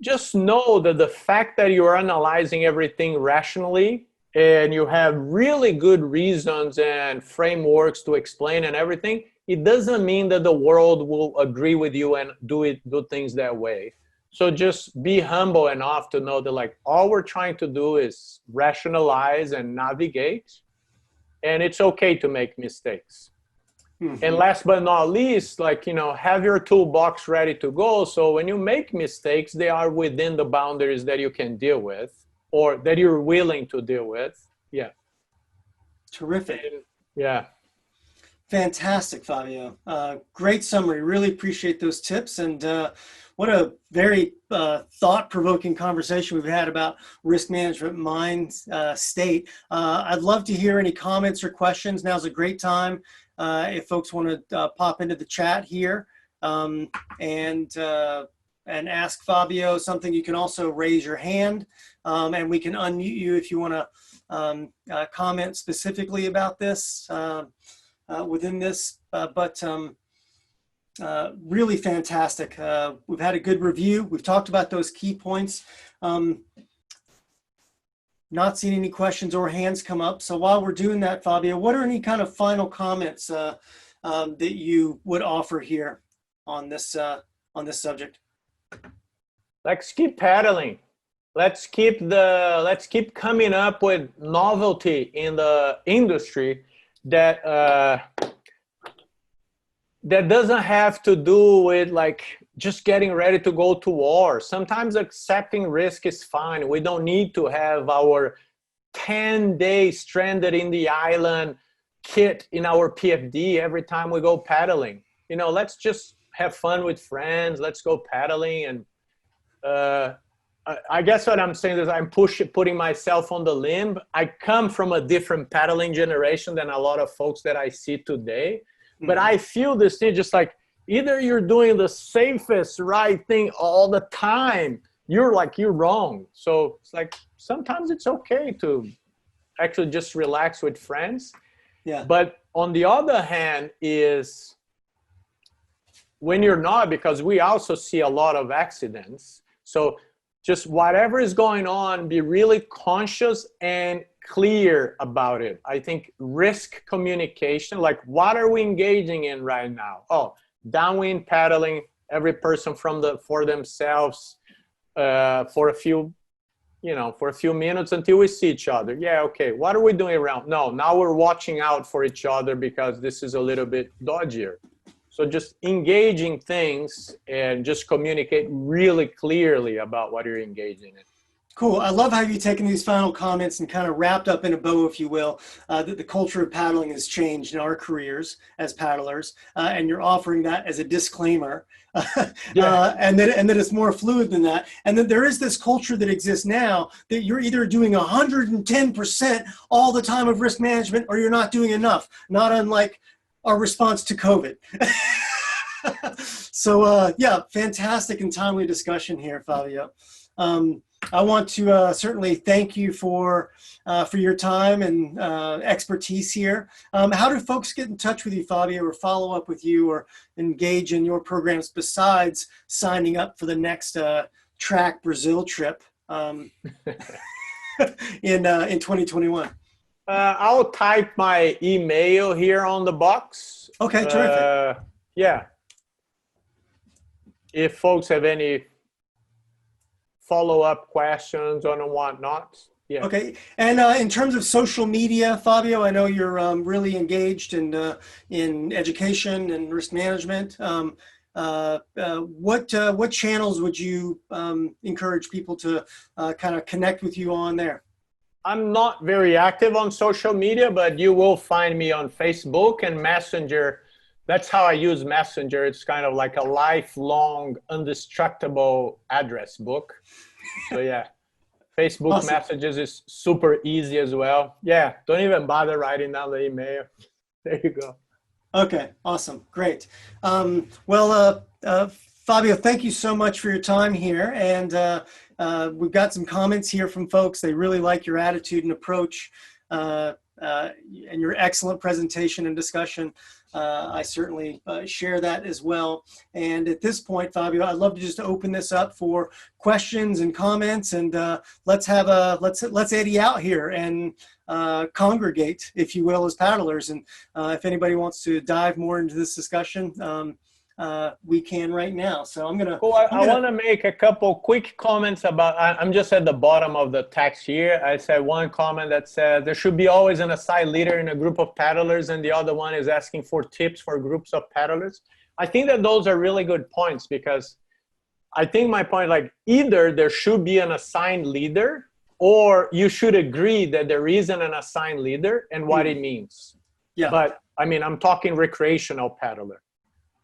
B: just know that the fact that you're analyzing everything rationally and you have really good reasons and frameworks to explain and everything, it doesn't mean that the world will agree with you and do things that way. So just be humble enough to know that like all we're trying to do is rationalize and navigate, and it's okay to make mistakes. Mm-hmm. And last but not least, like, have your toolbox ready to go. So when you make mistakes, they are within the boundaries that you can deal with, or that you're willing to deal with. Yeah.
A: Terrific.
B: Yeah.
A: Fantastic, Fabio. Great summary. Really appreciate those tips. And what a very thought-provoking conversation we've had about risk management mind state. I'd love to hear any comments or questions. Now's a great time if folks want to pop into the chat here and ask Fabio something. You can also raise your hand and we can unmute you if you want to comment specifically about this within this, but really fantastic. We've had a good review. We've talked about those key points. Not seeing any questions or hands come up. So while we're doing that, Fabio, what are any kind of final comments that you would offer here on this on this subject?
B: Let's keep paddling. Let's keep coming up with novelty in the industry that that doesn't have to do with like just getting ready to go to war. Sometimes accepting risk is fine. We don't need to have our 10 days stranded in the island kit in our PFD every time we go paddling. You know, let's just have fun with friends. Let's go paddling. And I guess what I'm saying is I'm putting myself on the limb. I come from a different paddling generation than a lot of folks that I see today. But I feel this thing just like either you're doing the safest right thing all the time, you're wrong. So it's like sometimes it's okay to actually just relax with friends.
A: Yeah.
B: But on the other hand is when you're not, because we also see a lot of accidents. So just whatever is going on, be really conscious and clear about it. I think risk communication, like what are we engaging in right now? Oh, downwind paddling, every person for themselves for a few minutes until we see each other. Yeah, okay, what are we doing around? No, now we're watching out for each other because this is a little bit dodgier. So just engaging things and just communicate really clearly about what you're engaging in.
A: Cool. I love how you've taken these final comments and kind of wrapped up in a bow, if you will, that the culture of paddling has changed in our careers as paddlers, and you're offering that as a disclaimer, and that it's more fluid than that, and that there is this culture that exists now that you're either doing 110% all the time of risk management or you're not doing enough, not unlike our response to COVID. So yeah, fantastic and timely discussion here, Fabio. I want to certainly thank you for your time and expertise here. How do folks get in touch with you, Fabio, or follow up with you or engage in your programs besides signing up for the next TRAK Brazil trip in 2021?
B: I'll type my email here on the box.
A: Okay, terrific.
B: Yeah. If folks have any follow-up questions on whatnot. Yeah.
A: Okay. And in terms of social media, Fabio, I know you're really engaged in education and risk management. What channels would you encourage people to kind of connect with you on there?
B: I'm not very active on social media, but you will find me on Facebook and Messenger. That's how I use Messenger. It's kind of like a lifelong, indestructible address book. So yeah, Facebook
A: Awesome.
B: Messages is super easy as well. Yeah, don't even bother writing down the email. There you go.
A: Okay, awesome, great. Fabio, thank you so much for your time here. And we've got some comments here from folks. They really like your attitude and approach and your excellent presentation and discussion. I certainly share that as well. And at this point, Fabio, I'd love to just open this up for questions and comments, and let's Eddie out here and congregate, if you will, as paddlers. And if anybody wants to dive more into this discussion, we can right now. So I'm gonna.
B: Cool. I want to make a couple quick comments about. I'm just at the bottom of the text here. I said one comment that says there should be always an assigned leader in a group of paddlers, and the other one is asking for tips for groups of paddlers. I think that those are really good points, because I think my point, like, either there should be an assigned leader, or you should agree that there isn't an assigned leader and what it means.
A: Yeah.
B: But I mean, I'm talking recreational paddler.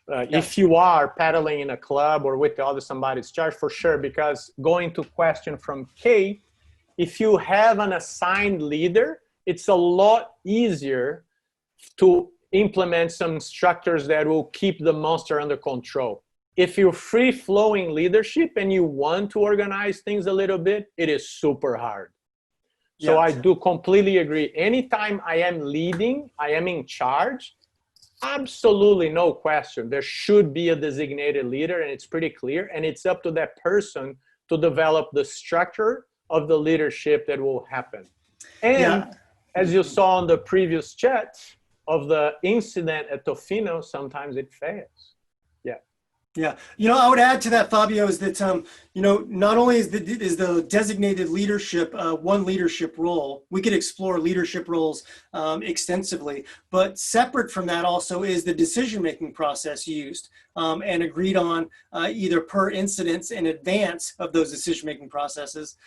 A: Yeah.
B: If you are paddling in a club or with the other somebody's charge, for sure, because going to question from Kate, if you have an assigned leader, it's a lot easier to implement some structures that will keep the monster under control. If you're free-flowing leadership and you want to organize things a little bit, it is super hard. So
A: Yeah.
B: I do completely agree. Anytime I am leading, I am in charge, absolutely no question. There should be a designated leader, and it's pretty clear. And it's up to that person to develop the structure of the leadership that will happen. And as you saw on the previous chat of the incident at Tofino, sometimes it fails. Yeah.
A: Yeah, I would add to that, Fabio, is that not only is the designated leadership one leadership role. We could explore leadership roles extensively, but separate from that also is the decision-making process used and agreed on either per incidents in advance of those decision-making processes,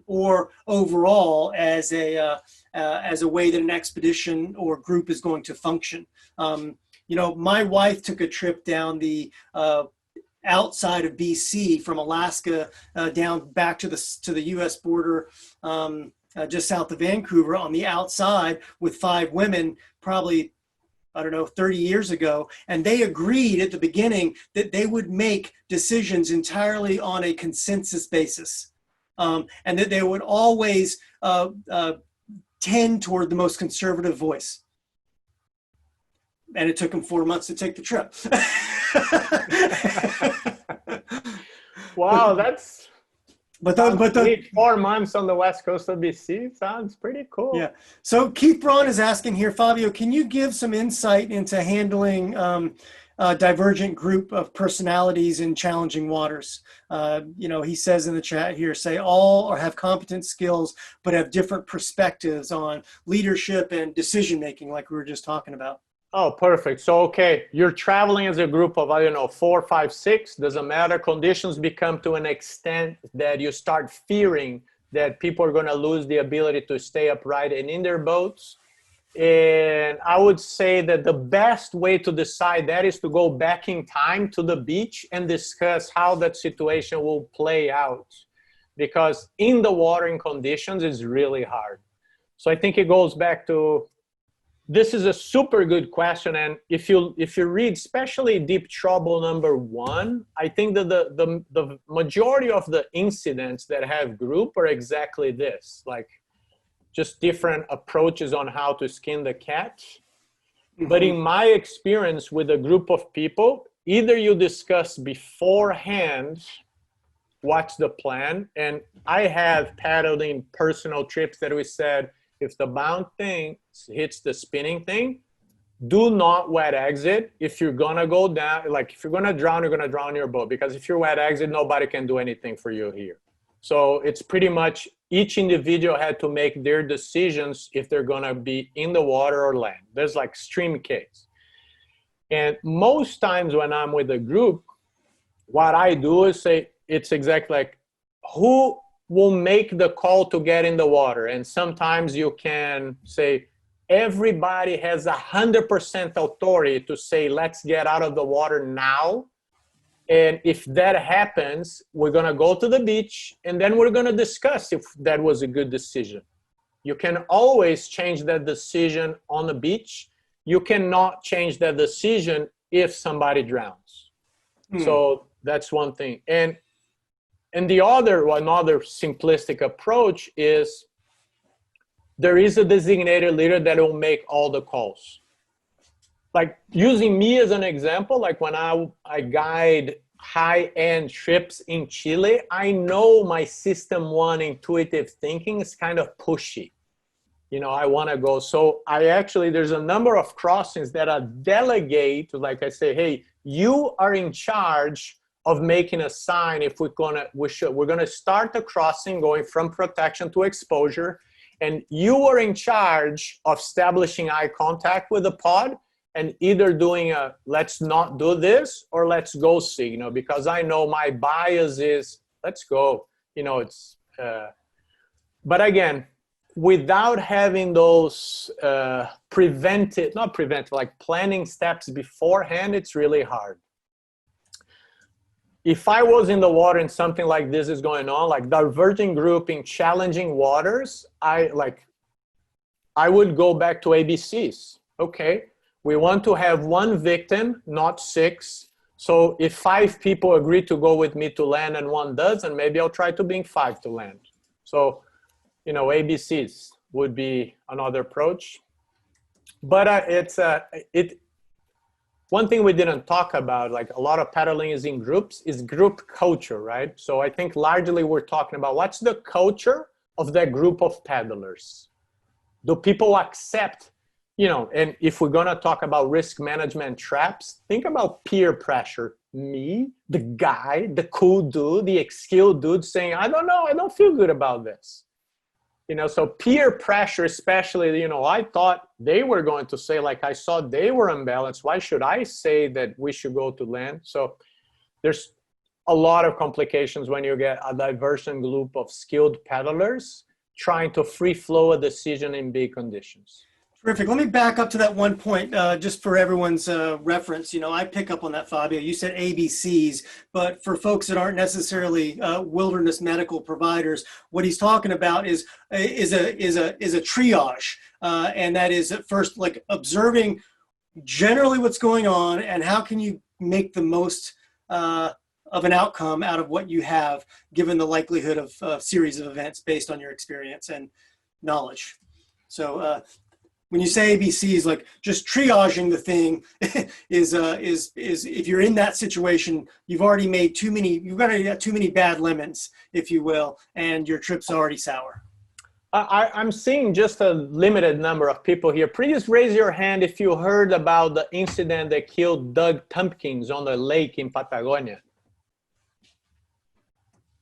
A: or overall as a way that an expedition or group is going to function. My wife took a trip down the outside of BC from Alaska down back to the U.S. border, just south of Vancouver on the outside with 5 women, probably, I don't know, 30 years ago. And they agreed at the beginning that they would make decisions entirely on a consensus basis, and that they would always tend toward the most conservative voice. And it took them 4 months to take the trip.
B: Wow, that's
A: but the
B: 4 months on the west coast of BC sounds pretty cool.
A: Yeah. So Keith Braun is asking here, Fabio, can you give some insight into handling a divergent group of personalities in challenging waters? He says in the chat here, say all or have competent skills, but have different perspectives on leadership and decision making, like we were just talking about.
B: Oh, perfect. So, okay, you're traveling as a group of, I don't know, 4, 5, 6, doesn't matter. Conditions become to an extent that you start fearing that people are going to lose the ability to stay upright and in their boats. And I would say that the best way to decide that is to go back in time to the beach and discuss how that situation will play out. Because in the watering conditions is really hard. So I think it goes back to, this is a super good question, and if you read, especially Deep Trouble #1, I think that the majority of the incidents that have group are exactly this, like just different approaches on how to skin the cat. Mm-hmm. But in my experience with a group of people, either you discuss beforehand what's the plan, and I have paddled in personal trips that we said, if the bound thing hits the spinning thing, do not wet exit. If you're gonna go down, like if you're gonna drown, you're gonna drown your boat, because if you're wet exit, nobody can do anything for you here. So it's pretty much each individual had to make their decisions if they're gonna be in the water or land. There's like extreme case. And most times when I'm with a group, what I do is say, it's exactly like, who will make the call to get in the water? And sometimes you can say, everybody has 100% authority to say, let's get out of the water now. And if that happens, we're gonna go to the beach and then we're gonna discuss if that was a good decision. You can always change that decision on the beach. You cannot change that decision if somebody drowns. So that's one thing. And the another simplistic approach is there is a designated leader that will make all the calls. Like using me as an example, like when I guide high-end trips in Chile, I know my system 1 intuitive thinking is kind of pushy. I want to go. So there's a number of crossings that I delegate to, like I say, hey, you are in charge of making a sign if we're gonna start the crossing going from protection to exposure, and you are in charge of establishing eye contact with the pod and either doing a let's not do this or let's go signal, because I know my bias is let's go. But again, without having those like planning steps beforehand, it's really hard. If I was in the water and something like this is going on, like diverging group in challenging waters, I would go back to ABCs. Okay, we want to have 1 victim, not 6. So if 5 people agree to go with me to land and 1 doesn't, maybe I'll try to bring 5 to land. So, ABCs would be another approach. But one thing we didn't talk about, like a lot of paddling is in groups, is group culture, right? So I think largely we're talking about what's the culture of that group of paddlers. Do people accept, and if we're going to talk about risk management traps, think about peer pressure. Me, the guy, the cool dude, the skilled dude saying, I don't know, I don't feel good about this. So peer pressure, especially, I thought they were going to say, like, I saw they were unbalanced. Why should I say that we should go to land? So there's a lot of complications when you get a divergent group of skilled paddlers trying to free flow a decision in big conditions.
A: Terrific. Let me back up to that one point, just for everyone's reference. I pick up on that, Fabio. You said ABCs, but for folks that aren't necessarily wilderness medical providers, what he's talking about is a triage, and that is at first like observing generally what's going on and how can you make the most of an outcome out of what you have, given the likelihood of a series of events based on your experience and knowledge. So. When you say ABCs, like just triaging the thing is if you're in that situation, you've already got too many bad lemons, if you will, and your trip's already sour.
B: I'm seeing just a limited number of people here. Please raise your hand if you heard about the incident that killed Doug Tompkins on the lake in Patagonia.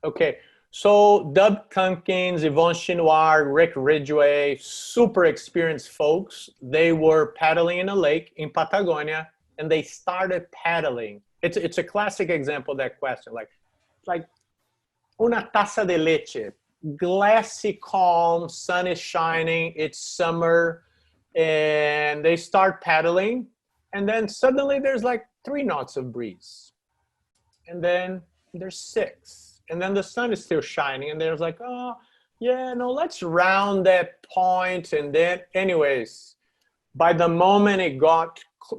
B: Okay. So Doug Tompkins, Yvonne Chinoir, Rick Ridgway, super experienced folks. They were paddling in a lake in Patagonia, and they started paddling. It's a classic example of that question, like una taza de leche, glassy calm, sun is shining, it's summer, and they start paddling, and then suddenly there's like 3 knots of breeze, and then there's 6. And then the sun is still shining, and there's like, oh, yeah, no, let's round that point. And then, anyways, by the moment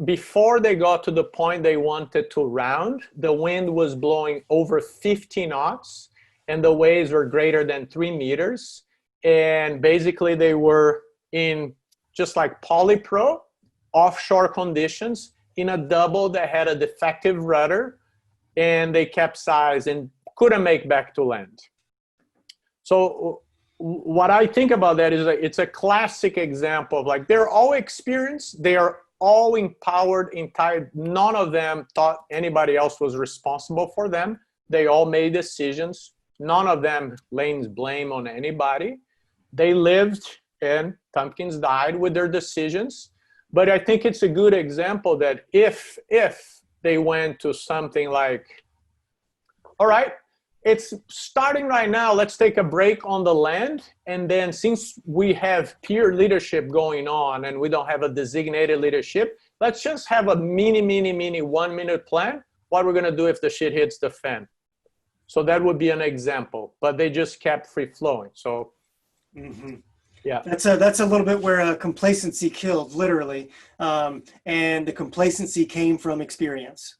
B: before they got to the point they wanted to round, the wind was blowing over 50 knots, and the waves were greater than 3 meters. And basically, they were in just like polypro, offshore conditions, in a double that had a defective rudder, and they capsized and couldn't make back to land. So what I think about that is that it's a classic example of like, they're all experienced, they are all empowered, none of them thought anybody else was responsible for them. They all made decisions. None of them lays blame on anybody. They lived, and Tompkins died with their decisions. But I think it's a good example that if they went to something like, all right, it's starting right now, let's take a break on the land. And then since we have peer leadership going on and we don't have a designated leadership, let's just have a mini 1-minute plan. What we're gonna do if the shit hits the fan. So that would be an example, but they just kept free flowing. So yeah.
A: That's a little bit where complacency killed, literally. And the complacency came from experience.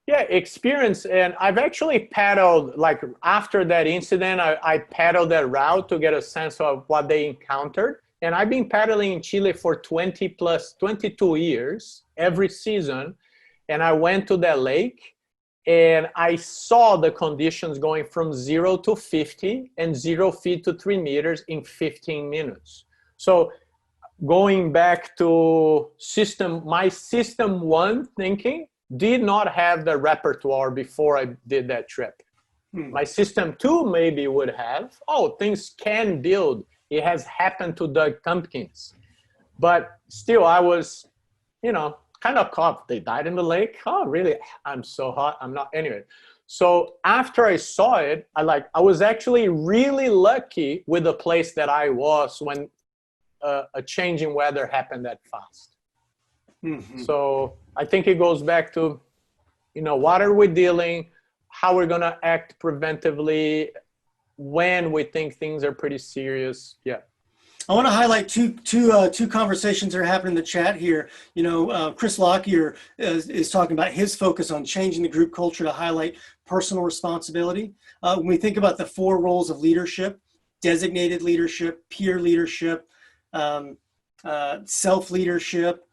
B: Yeah, experience. And I've actually paddled, like after that incident, I paddled that route to get a sense of what they encountered. And I've been paddling in Chile for 22 years, every season. And I went to that lake and I saw the conditions going from 0 to 50 and 0 feet to 3 meters in 15 minutes. So going back to my system 1 thinking, did not have the repertoire before I did that trip. My system 2 maybe would have. Oh, things can build. It has happened to Doug Tompkins. But still, I was, kind of caught. They died in the lake. Oh, really? I'm so hot. I'm not. Anyway, so after I saw it, I was actually really lucky with the place that I was when a change in weather happened that fast. So I think it goes back to, what are we dealing, how we're going to act preventively when we think things are pretty serious. Yeah.
A: I want to highlight two conversations that are happening in the chat here. Chris Lockyer is talking about his focus on changing the group culture to highlight personal responsibility. When we think about the 4 roles of leadership, designated leadership, peer leadership, self-leadership,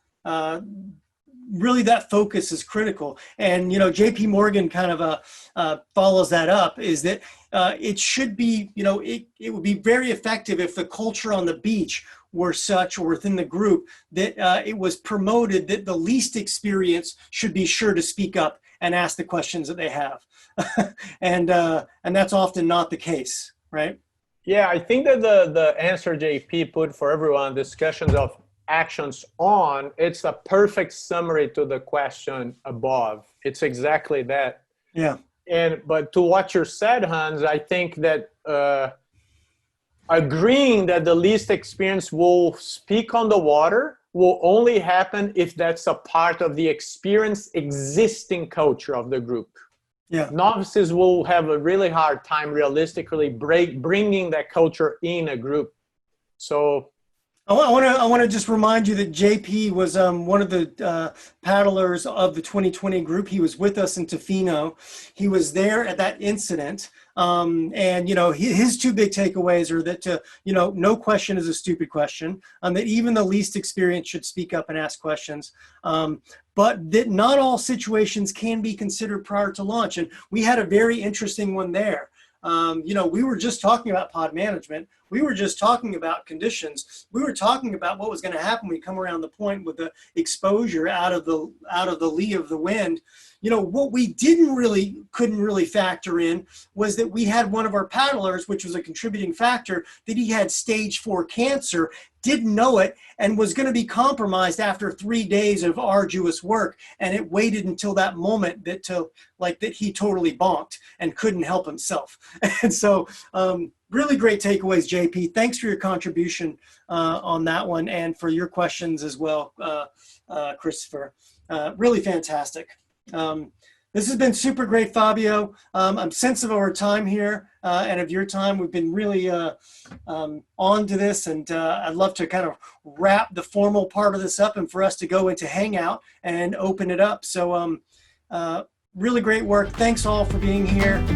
A: really that focus is critical. And, JP Morgan kind of follows that up, is that it should be, it would be very effective if the culture on the beach were such, or within the group, that it was promoted that the least experienced should be sure to speak up and ask the questions that they have. and that's often not the case, right?
B: Yeah, I think that the answer JP put for everyone, discussions of actions on, it's a perfect summary to the question above. It's exactly that.
A: Yeah.
B: But to what you said, Hans, I think that agreeing that the least experienced will speak on the water will only happen if that's a part of the experienced existing culture of the group.
A: Yeah.
B: Novices will have a really hard time realistically bringing that culture in a group. So
A: I want to just remind you that JP was one of the paddlers of the 2020 group. He was with us in Tofino. He was there at that incident. And, his two big takeaways are that, no question is a stupid question, that even the least experienced should speak up and ask questions, but that not all situations can be considered prior to launch. And we had a very interesting one there. We were just talking about pod management. We were just talking about conditions. We were talking about what was going to happen when we come around the point with the exposure out of the lee of the wind. What we couldn't really factor in was that we had one of our paddlers, which was a contributing factor, that he had stage 4 cancer, didn't know it, and was going to be compromised after 3 days of arduous work. And it waited until that moment that he totally bonked and couldn't help himself. And so, really great takeaways, JP. Thanks for your contribution on that one, and for your questions as well, Christopher. Really fantastic. This has been super great, Fabio. I'm sensitive of our time here and of your time. We've been really on to this, and I'd love to kind of wrap the formal part of this up and for us to go into Hangout and open it up. So really great work. Thanks all for being here.